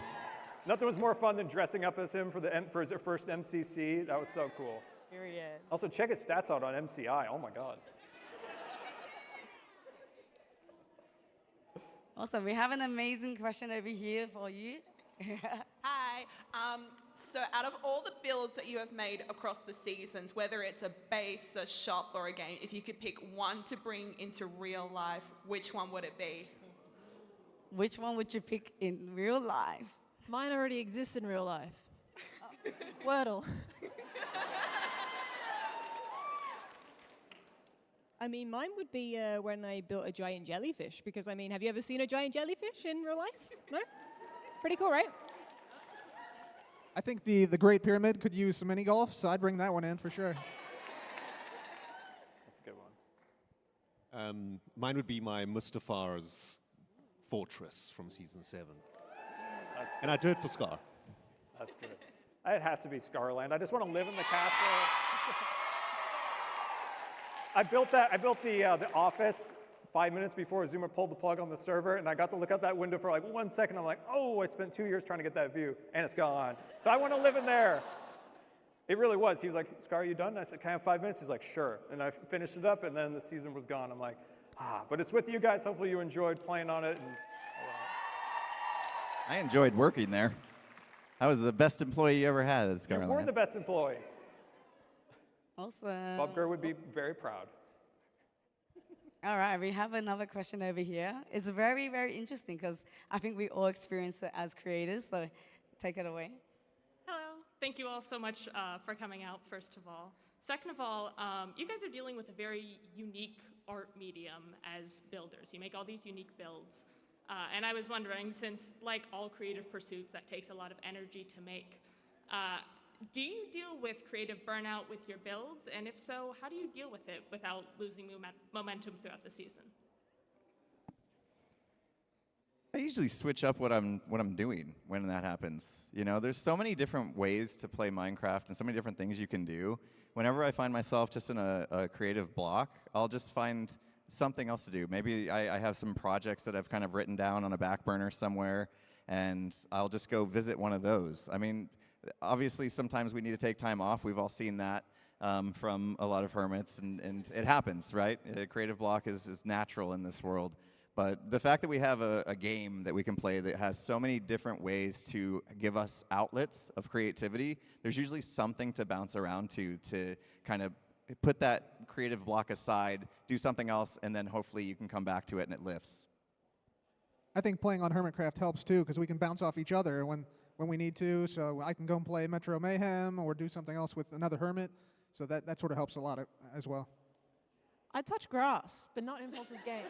Speaker 2: Nothing was more fun than dressing up as him for his first MCC. That was so cool.
Speaker 1: Period.
Speaker 2: Also, check his stats out on MCI. Oh my God.
Speaker 1: Awesome. We have an amazing question over here for you.
Speaker 19: Hi. So out of all the builds that you have made across the seasons, whether it's a base, a shop, or a game, if you could pick one to bring into real life, which one would it be?
Speaker 1: Which one would you pick in real life?
Speaker 10: Mine already exists in real life. Wordle.
Speaker 13: I mean, mine would be when I built a giant jellyfish, because, I mean, have you ever seen a giant jellyfish in real life? No? Pretty cool, right?
Speaker 6: I think the Great Pyramid could use some mini golf, so I'd bring that one in for sure.
Speaker 2: That's a good one.
Speaker 9: Mine would be my Mustafar's fortress from season 7. And I'd do it for Scar.
Speaker 2: That's good. It has to be Scarland. I just want to live in the castle. I built the office 5 minutes before Zoomer pulled the plug on the server, and I got to look out that window for like 1 second. I'm like, oh, I spent 2 years trying to get that view, and it's gone. So I want to live in there. It really was. He was like, Scar, are you done? And I said, can I have 5 minutes? He's like, sure. And I finished it up, and then the season was gone. I'm like, but it's with you guys. Hopefully you enjoyed playing on it. And
Speaker 4: I enjoyed working there. I was the best employee you ever had at
Speaker 2: you
Speaker 4: Scarlet.
Speaker 2: were the best employee.
Speaker 1: Awesome.
Speaker 2: Bob Gurr would be very proud.
Speaker 1: All right, we have another question over here. It's very, very interesting because I think we all experience it as creators, so take it away.
Speaker 20: Hello. Thank you all so much for coming out, first of all. Second of all, you guys are dealing with a very unique art medium as builders. You make all these unique builds. And I was wondering, since like all creative pursuits, that takes a lot of energy to make, do you deal with creative burnout with your builds? And if so, how do you deal with it without losing momentum throughout the season?
Speaker 4: I usually switch up what I'm doing when that happens. You know, there's so many different ways to play Minecraft and so many different things you can do. Whenever I find myself just in a creative block, I'll just find something else to do. Maybe I have some projects that I've kind of written down on a back burner somewhere, and I'll just go visit one of those. I mean, obviously sometimes we need to take time off. We've all seen that. from a lot of hermits, and it happens, right? Creative block is natural in this world. But the fact that we have a game that we can play that has so many different ways to give us outlets of creativity, there's usually something to bounce around to kind of put that creative block aside, do something else, and then hopefully you can come back to it and it lifts.
Speaker 6: I think playing on Hermitcraft helps too, because we can bounce off each other when we need to. So I can go and play Metro Mayhem or do something else with another Hermit. So that sort of helps a lot as well.
Speaker 10: I touch grass, but not Impulse's game.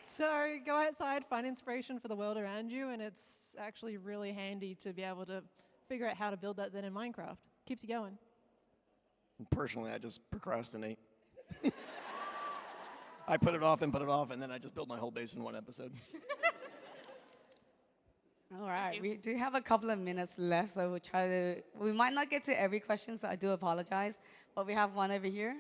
Speaker 10: So go outside, find inspiration for the world around you, and it's actually really handy to be able to figure out how to build that then in Minecraft. Keeps you going.
Speaker 5: Personally, I just procrastinate. I put it off, and then I just build my whole base in one episode.
Speaker 1: All right, we do have a couple of minutes left, so we might not get to every question, so I do apologize, but we have one over here.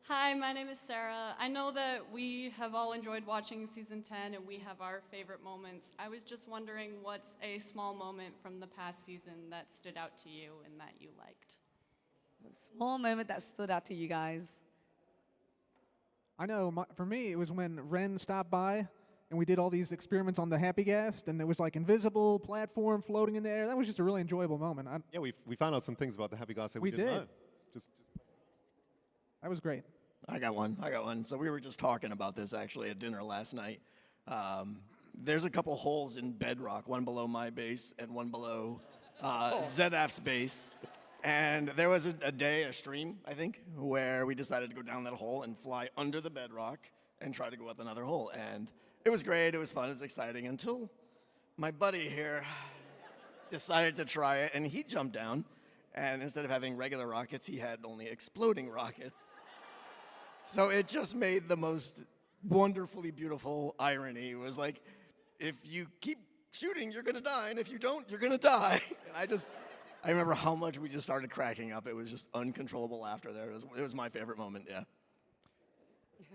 Speaker 21: Hi, my name is Sarah. I know that we have all enjoyed watching season 10 and we have our favorite moments. I was just wondering what's a small moment from the past season that stood out to you and that you liked?
Speaker 1: A small moment that stood out to you guys.
Speaker 6: I know, for me, it was when Ren stopped by and we did all these experiments on the Happy Gas, and it was like invisible platform floating in the air. That was just a really enjoyable moment.
Speaker 9: Yeah, we found out some things about the Happy Gas that we didn't know.
Speaker 6: That was great.
Speaker 5: I got one. So we were just talking about this actually at dinner last night. There's a couple holes in bedrock, one below my base and one below ZF's base. And there was a stream, I think, where we decided to go down that hole and fly under the bedrock and try to go up another hole. And it was great, it was fun, it was exciting, until my buddy here decided to try it, and he jumped down. And instead of having regular rockets, he had only exploding rockets. So it just made the most wonderfully beautiful irony. It was like, if you keep shooting, you're gonna die, and if you don't, you're gonna die. And I remember how much we just started cracking up. It was just uncontrollable laughter there. It was my favorite moment, yeah.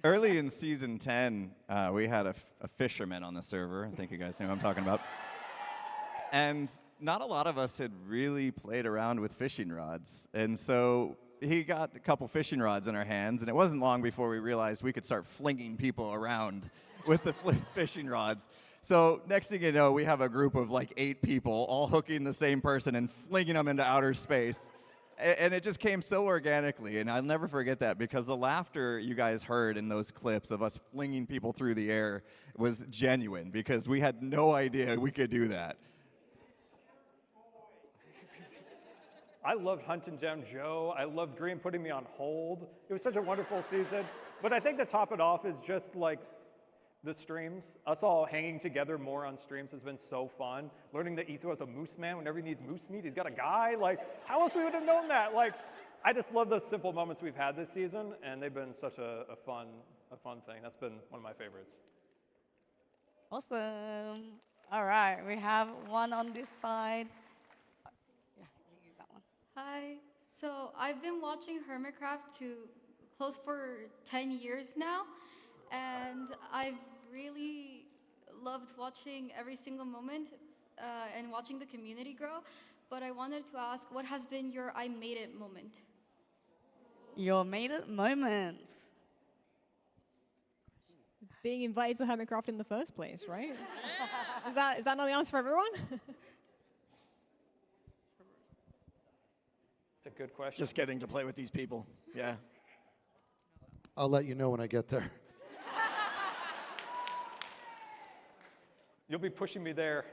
Speaker 4: Early in season 10, we had a fisherman on the server. I think you guys know who I'm talking about. And not a lot of us had really played around with fishing rods. And so he got a couple fishing rods in our hands, and it wasn't long before we realized we could start flinging people around with the fishing rods. So next thing you know, we have a group of like 8 people all hooking the same person and flinging them into outer space. And it just came so organically, and I'll never forget that, because the laughter you guys heard in those clips of us flinging people through the air was genuine, because we had no idea we could do that.
Speaker 2: I loved hunting down Joe. I loved Green putting me on hold. It was such a wonderful season. But I think to top it off is just like the streams. Us all hanging together more on streams has been so fun. Learning that Etho has a moose man whenever he needs moose meat. He's got a guy. Like, how else we would have known that? Like, I just love those simple moments we've had this season, and they've been such a fun thing. That's been one of my favorites.
Speaker 1: Awesome. All right, we have one on this side. Yeah, you use that one.
Speaker 22: Hi. So I've been watching Hermitcraft close for 10 years now, and I've really loved watching every single moment and watching the community grow. But I wanted to ask, what has been your I made it moment?
Speaker 1: Your made it moment.
Speaker 13: Being invited to Hermitcraft in the first place, right? Is that not the answer for everyone?
Speaker 2: It's a good question.
Speaker 5: Just getting to play with these people, yeah.
Speaker 3: I'll let you know when I get there.
Speaker 2: You'll be pushing me there.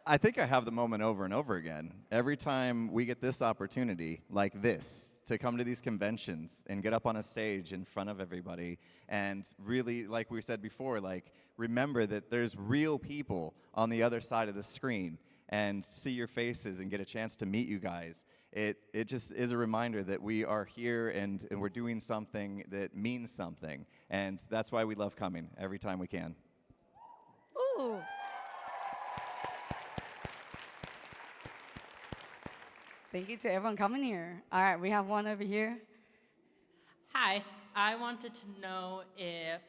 Speaker 4: I think I have the moment over and over again. Every time we get this opportunity, like this, to come to these conventions and get up on a stage in front of everybody and really, like we said before, like remember that there's real people on the other side of the screen and see your faces and get a chance to meet you guys. It just is a reminder that we are here and we're doing something that means something. And that's why we love coming every time we can.
Speaker 1: Ooh. Thank you to everyone coming here. All right, we have one over here.
Speaker 14: Hi, I wanted to know if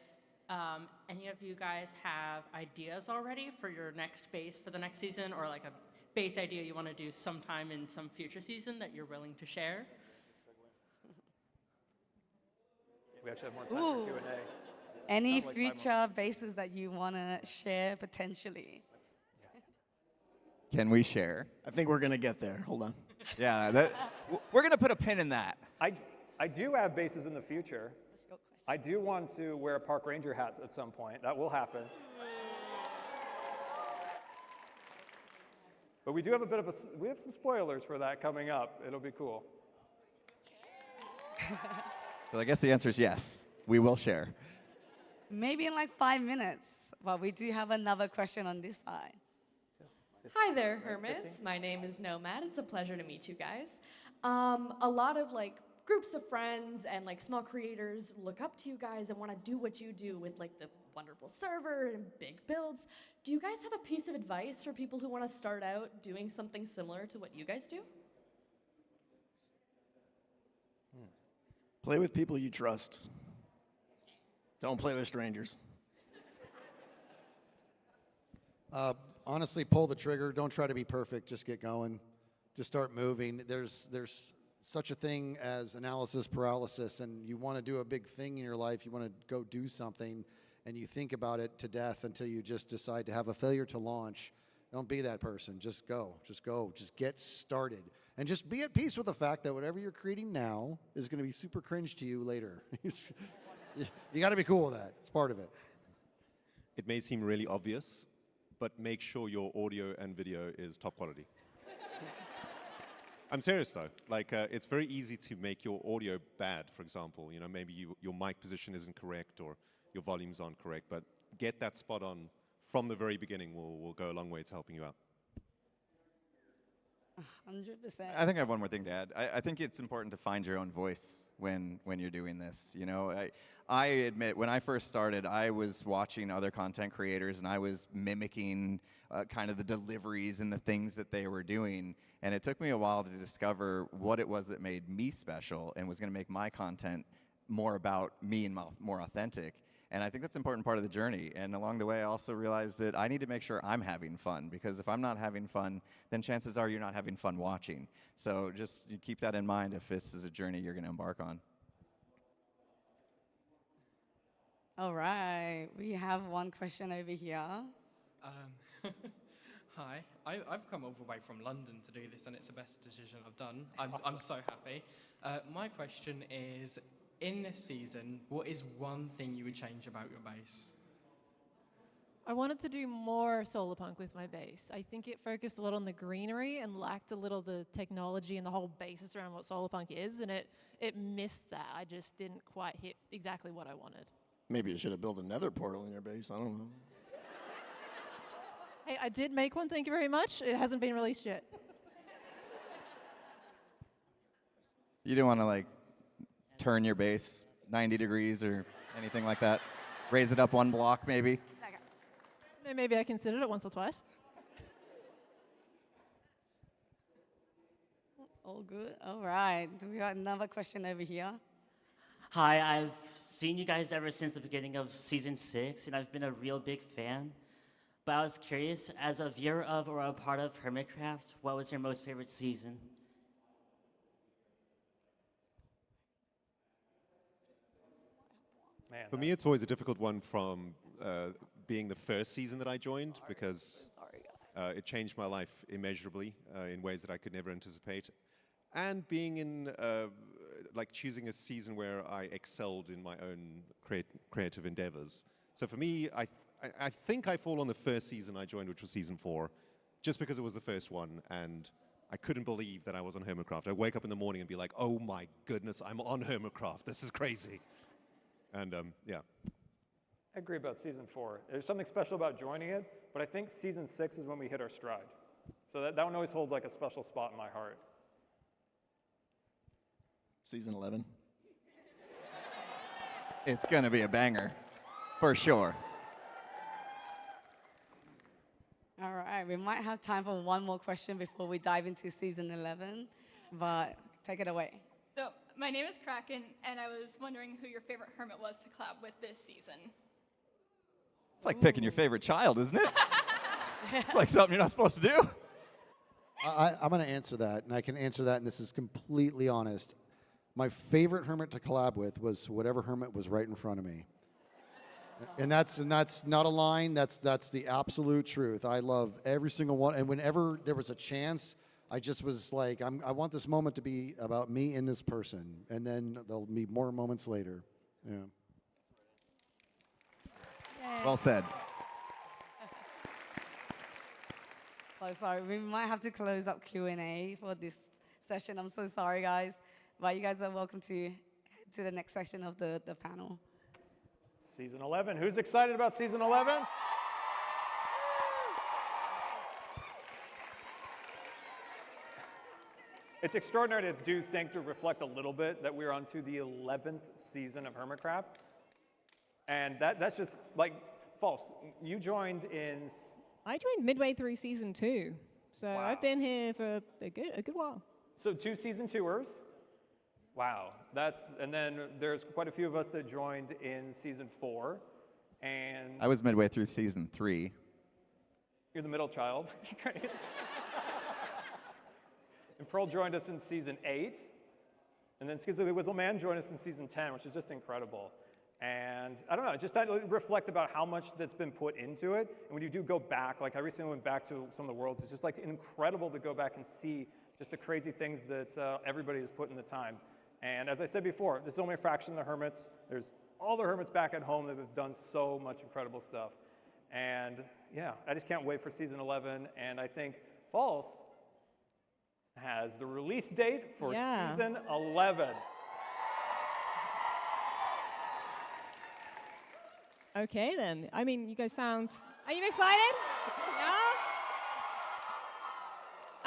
Speaker 14: any of you guys have ideas already for your next base for the next season, or like a
Speaker 7: base idea you want to do sometime in some future season that you're willing to share?
Speaker 2: We actually have more time for Q&A.
Speaker 1: Any
Speaker 2: Sounds like 5 more.
Speaker 1: future bases that you want to share potentially?
Speaker 4: Can we share?
Speaker 5: I think we're gonna get there. Hold on.
Speaker 4: Yeah, we're gonna put a pin in that.
Speaker 2: I do have bases in the future. I do want to wear a park ranger hat at some point. That will happen. But we do have a bit of we have some spoilers for that coming up. It'll be cool.
Speaker 4: So I guess the answer is yes. We will share.
Speaker 1: Maybe in like 5 minutes. But we do have another question on this side.
Speaker 11: Hi there, Hermits. My name is Nomad. It's a pleasure to meet you guys. A lot of like groups of friends and like small creators look up to you guys and want to do what you do with like the wonderful server and big builds. Do you guys have a piece of advice for people who want to start out doing something similar to what you guys do?
Speaker 5: Play with people you trust. Don't play with strangers.
Speaker 3: Honestly, pull the trigger. Don't try to be perfect. Just get going. Just start moving. There's such a thing as analysis paralysis, and you want to do a big thing in your life. You want to go do something, and you think about it to death until you just decide to have a failure to launch. Don't be that person. Just go. Just go. Just get started. And just be at peace with the fact that whatever you're creating now is going to be super cringe to you later. You got to be cool with that. It's part of it.
Speaker 9: It may seem really obvious, but make sure your audio and video is top quality. I'm serious though. Like, it's very easy to make your audio bad, for example. You know, maybe your mic position isn't correct or your volumes aren't correct, but get that spot on from the very beginning will go a long way to helping you out.
Speaker 1: 100%.
Speaker 4: I think I have one more thing to add. I think it's important to find your own voice when you're doing this. You know, I admit when I first started, I was watching other content creators and I was mimicking kind of the deliveries and the things that they were doing. And it took me a while to discover what it was that made me special and was going to make my content more about me and more authentic. And I think that's an important part of the journey. And along the way, I also realized that I need to make sure I'm having fun, because if I'm not having fun, then chances are you're not having fun watching. So just keep that in mind if this is a journey you're going to embark on.
Speaker 1: All right. We have one question over here.
Speaker 23: Hi. I've come all the way from London to do this, and it's the best decision I've done. I'm so happy. My question is, in this season, what is one thing you would change about your base?
Speaker 10: I wanted to do more Solarpunk with my base. I think it focused a lot on the greenery and lacked a little the technology and the whole basis around what Solarpunk is, and it missed that. I just didn't quite hit exactly what I wanted.
Speaker 5: Maybe you should have built another portal in your base. I don't know.
Speaker 10: Hey, I did make one, thank you very much. It hasn't been released yet.
Speaker 4: You didn't want to like turn your base 90 degrees or anything like that? Raise it up one block maybe?
Speaker 10: Maybe I considered it once or twice.
Speaker 1: All good. All right. We got another question over here.
Speaker 24: Hi, I've seen you guys ever since the beginning of season 6, and I've been a real big fan. But I was curious, as a viewer of or a part of Hermitcraft, what was your most favorite season?
Speaker 2: Man,
Speaker 9: For me, it's always a difficult one from being the first season that I joined, because it changed my life immeasurably in ways that I could never anticipate. And being in, like choosing a season where I excelled in my own creative endeavors. So for me, I think I fall on the first season I joined, which was season 4, just because it was the first one, and I couldn't believe that I was on Hermitcraft. I'd wake up in the morning and be like, oh my goodness, I'm on Hermitcraft. This is crazy. And yeah.
Speaker 2: I agree about season 4. There's something special about joining it, but I think season 6 is when we hit our stride. So that one always holds like a special spot in my heart.
Speaker 5: Season 11.
Speaker 4: It's going to be a banger, for sure.
Speaker 1: All right. We might have time for one more question before we dive into season 11, but take it away.
Speaker 15: So, my name is Kraken, and I was wondering who your favorite hermit was to collab with this season.
Speaker 4: It's like picking your favorite child, isn't it? It's like something you're not supposed to do.
Speaker 3: I'm going to answer that, and I can answer that, and this is completely honest. My favorite hermit to collab with was whatever hermit was right in front of me. And that's not a line. That's the absolute truth. I love every single one. And whenever there was a chance, I just was like, I want this moment to be about me and this person. And then there'll be more moments later. Yeah.
Speaker 4: Well said.
Speaker 1: Oh, sorry. We might have to close up Q&A for this session. I'm so sorry, guys. But you guys are welcome to head to the next session of the panel.
Speaker 2: Season 11. Who's excited about season 11? It's extraordinary to reflect a little bit that we're on to the 11th season of Hermitcraft. And that's just like false. You joined in...
Speaker 13: I joined midway through season 2. So
Speaker 2: Wow.
Speaker 13: I've been here for a good while.
Speaker 2: So 2 season 2ers. Wow. And then there's quite a few of us that joined in season 4. And
Speaker 4: I was midway through season 3.
Speaker 2: You're the middle child. Great. And Pearl joined us in season 8. And then Skizzleman joined us in season 10, which is just incredible. And I don't know, just I reflect about how much that's been put into it. And when you do go back, like I recently went back to some of the worlds, it's just like incredible to go back and see just the crazy things that everybody has put in the time. And as I said before, this is only a fraction of the Hermits. There's all the Hermits back at home that have done so much incredible stuff. And yeah, I just can't wait for season 11. And I think False has the release date for season 11.
Speaker 13: Okay, then. I mean, you guys sound... Are you excited?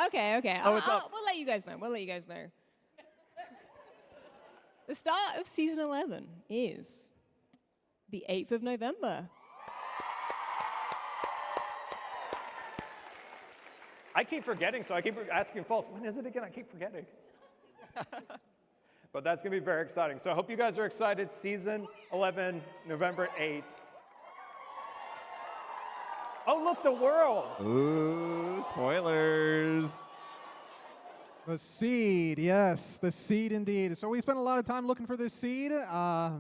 Speaker 13: Yeah? Okay.
Speaker 4: Oh, it's up.
Speaker 13: We'll let you guys know. The start of season 11 is the 8th of November.
Speaker 2: I keep forgetting, so I keep asking False, when is it again? I keep forgetting. But that's going to be very exciting. So I hope you guys are excited. Season 11, November 8th. Oh, look, the world.
Speaker 4: Ooh, spoilers.
Speaker 6: The seed, yes, the seed indeed. So we spent a lot of time looking for this seed,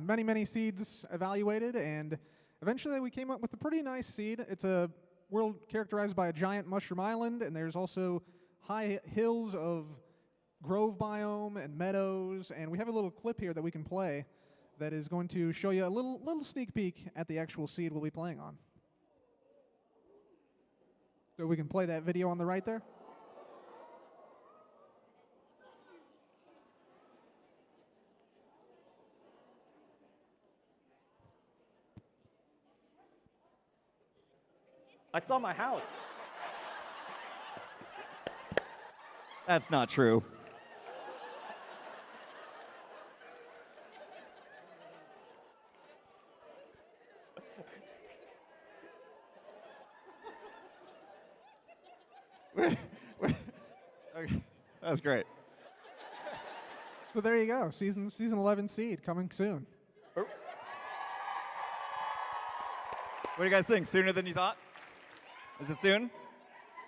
Speaker 6: many seeds evaluated, and eventually we came up with a pretty nice seed. It's a world characterized by a giant mushroom island, and there's also high hills of grove biome and meadows, and we have a little clip here that we can play that is going to show you a little sneak peek at the actual seed we'll be playing on. So we can play that video on the right there.
Speaker 2: I saw my house.
Speaker 4: That's not true. Okay. That's great.
Speaker 6: So there you go, season 11 seed coming soon.
Speaker 4: What do you guys think? Sooner than you thought? Is it soon?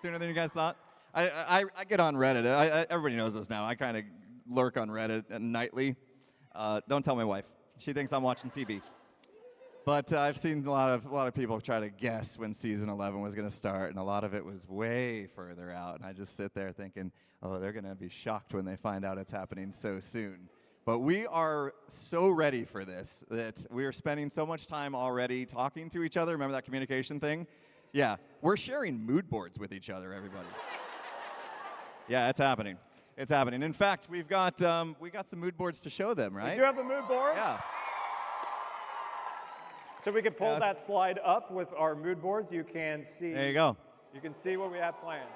Speaker 4: Sooner than you guys thought? I get on Reddit. Everybody knows this now. I kind of lurk on Reddit nightly. Don't tell my wife. She thinks I'm watching TV. But I've seen a lot of people try to guess when season 11 was going to start, and a lot of it was way further out. And I just sit there thinking, oh, they're going to be shocked when they find out it's happening so soon. But we are so ready for this that we are spending so much time already talking to each other. Remember that communication thing? Yeah, we're sharing mood boards with each other, everybody. Yeah, it's happening. It's happening. In fact, we got some mood boards to show them, right?
Speaker 2: Did you have a mood board?
Speaker 4: Yeah.
Speaker 2: So we could pull that slide up with our mood boards. You can see.
Speaker 4: There you go.
Speaker 2: You can see what we have planned.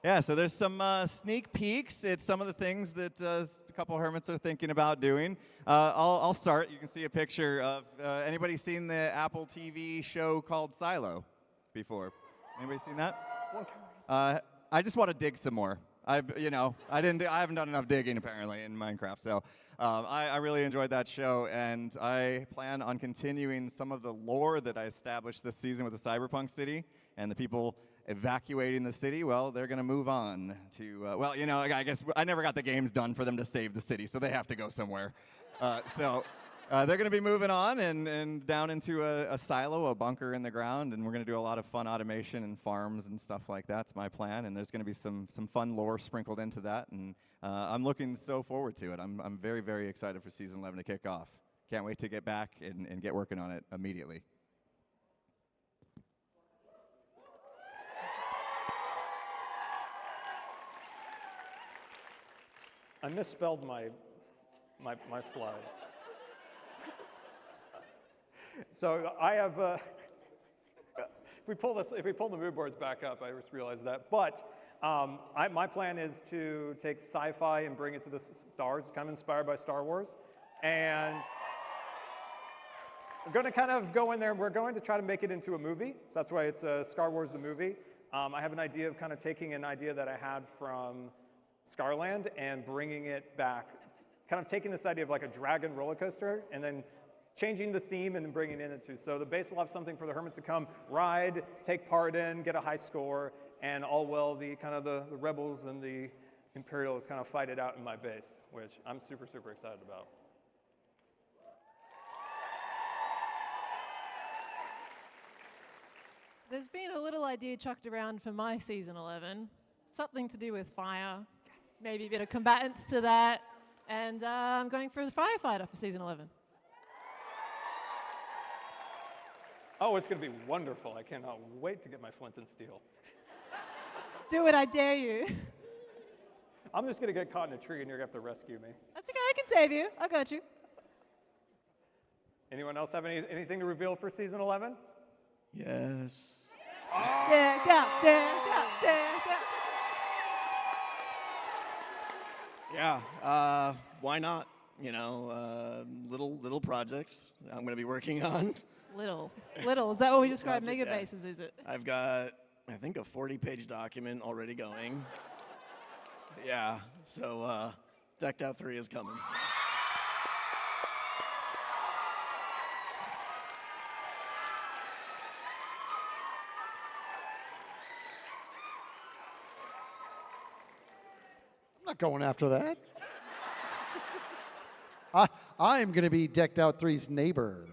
Speaker 4: Yeah, so there's some sneak peeks. It's some of the things that a couple Hermits are thinking about doing. I'll start. You can see a picture of, anybody seen the Apple TV show called Silo before? Anybody seen that? I just want to dig some more. I haven't done enough digging apparently in Minecraft, so I really enjoyed that show, and I plan on continuing some of the lore that I established this season with the Cyberpunk City and the people evacuating the city, well, they're going to move on to, well, you know, I guess I never got the games done for them to save the city, so they have to go somewhere. They're going to be moving on and down into a silo, a bunker in the ground, and we're going to do a lot of fun automation and farms and stuff like that. That's my plan, and there's going to be some fun lore sprinkled into that, and I'm looking so forward to it. I'm very, very excited for Season 11 to kick off. Can't wait to get back and get working on it immediately.
Speaker 2: I misspelled my slide. So I have, if we pull the mood boards back up, I just realized that. But my plan is to take sci-fi and bring it to the stars, kind of inspired by Star Wars. And we're going to kind of go in there, and we're going to try to make it into a movie. So that's why it's Star Wars the movie. I have an idea of kind of taking an idea that I had from Scarland and bringing it back, kind of taking this idea of like a dragon roller coaster and then changing the theme and bringing it into. So the base will have something for the Hermits to come ride, take part in, get a high score, and all well the kind of the rebels and the Imperials kind of fight it out in my base, which I'm super, super excited about.
Speaker 10: There's been a little idea chucked around for my Season 11. Something to do with fire. Maybe a bit of combatants to that. And I'm going for a firefighter for Season 11.
Speaker 2: Oh, it's going to be wonderful. I cannot wait to get my flint and steel.
Speaker 10: Do it, I dare you.
Speaker 2: I'm just going to get caught in a tree and you're going to have to rescue me.
Speaker 10: That's okay, I can save you. I got you.
Speaker 2: Anyone else have anything to reveal for Season 11?
Speaker 5: Yes.
Speaker 10: Yeah,
Speaker 5: Yeah, why not? You know, little projects I'm going to be working on.
Speaker 10: Little. Is that what we describe
Speaker 5: Project,
Speaker 10: mega
Speaker 5: yeah.
Speaker 10: bases, is it?
Speaker 5: I've got, I think, a 40-page document already going. Yeah, so Decked Out 3 is coming.
Speaker 3: I'm not going after that. I am going to be Decked Out 3's neighbor.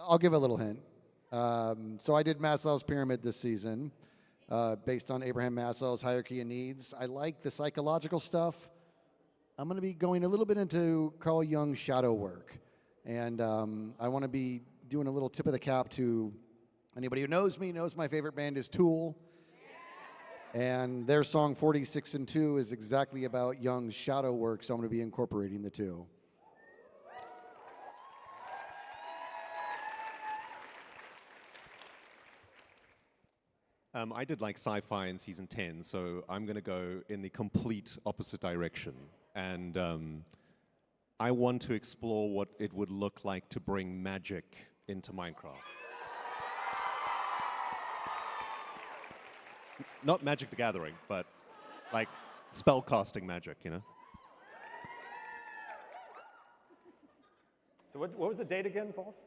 Speaker 3: I'll give a little hint. So I did Maslow's Pyramid this season, based on Abraham Maslow's Hierarchy of Needs. I like the psychological stuff. I'm going to be going a little bit into Carl Jung's shadow work. And I want to be doing a little tip of the cap to anybody who knows me knows my favorite band is Tool. And their song 46 and 2 is exactly about Jung's shadow work, so I'm going to be incorporating the two.
Speaker 9: I did like sci-fi in season 10, so I'm going to go in the complete opposite direction. And I want to explore what it would look like to bring magic into Minecraft. Not Magic the Gathering, but like spell-casting magic, you know?
Speaker 2: So what was the date again, False?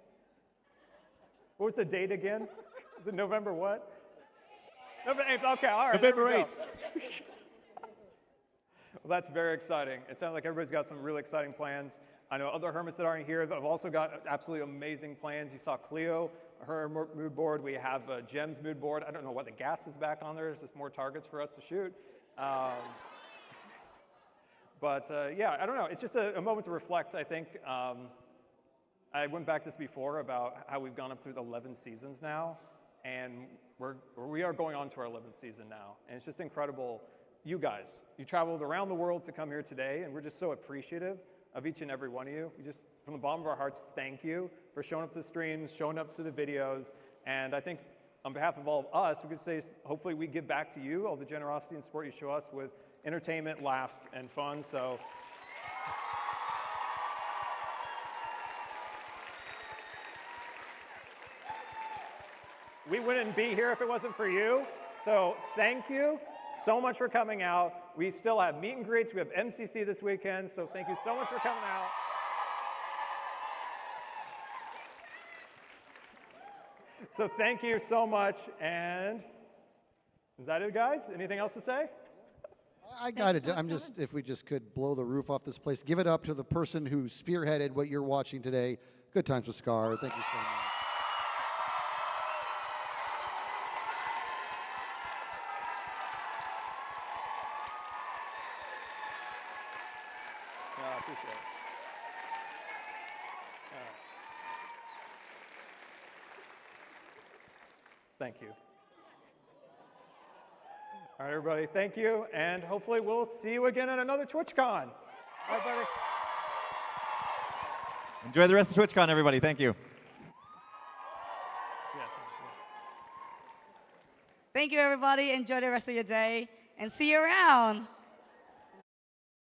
Speaker 2: What was the date again? Is it November what? November 8th, okay, all right.
Speaker 9: November 8th.
Speaker 2: Well, that's very exciting. It sounds like everybody's got some really exciting plans. I know other Hermits that aren't here that have also got absolutely amazing plans. You saw Cleo, her mood board. We have Jem's mood board. I don't know what the gas is back on there. There's just more targets for us to shoot. Yeah, I don't know. It's just a moment to reflect, I think. I went back to this before about how we've gone up through the 11 seasons now, and we are going on to our 11th season now. And it's just incredible. You guys, you traveled around the world to come here today, and we're just so appreciative of each and every one of you. We just, from the bottom of our hearts, thank you for showing up to the streams, showing up to the videos. And I think on behalf of all of us, we could say hopefully we give back to you all the generosity and support you show us with entertainment, laughs, and fun. So we wouldn't be here if it wasn't for you. So thank you so much for coming out. We still have meet and greets. We have MCC this weekend. So thank you so much for coming out. So thank you so much. And is that it, guys? Anything else to say?
Speaker 3: I got it. I'm just, if we just could blow the roof off this place, give it up to the person who spearheaded what you're watching today. Good Times with Scar. Thank you so much.
Speaker 2: I appreciate it. Thank you. All right, everybody, thank you, and hopefully we'll see you again at another TwitchCon. All right, buddy.
Speaker 4: Enjoy the rest of TwitchCon, everybody. Thank you.
Speaker 1: Thank you, everybody. Enjoy the rest of your day, and see you around.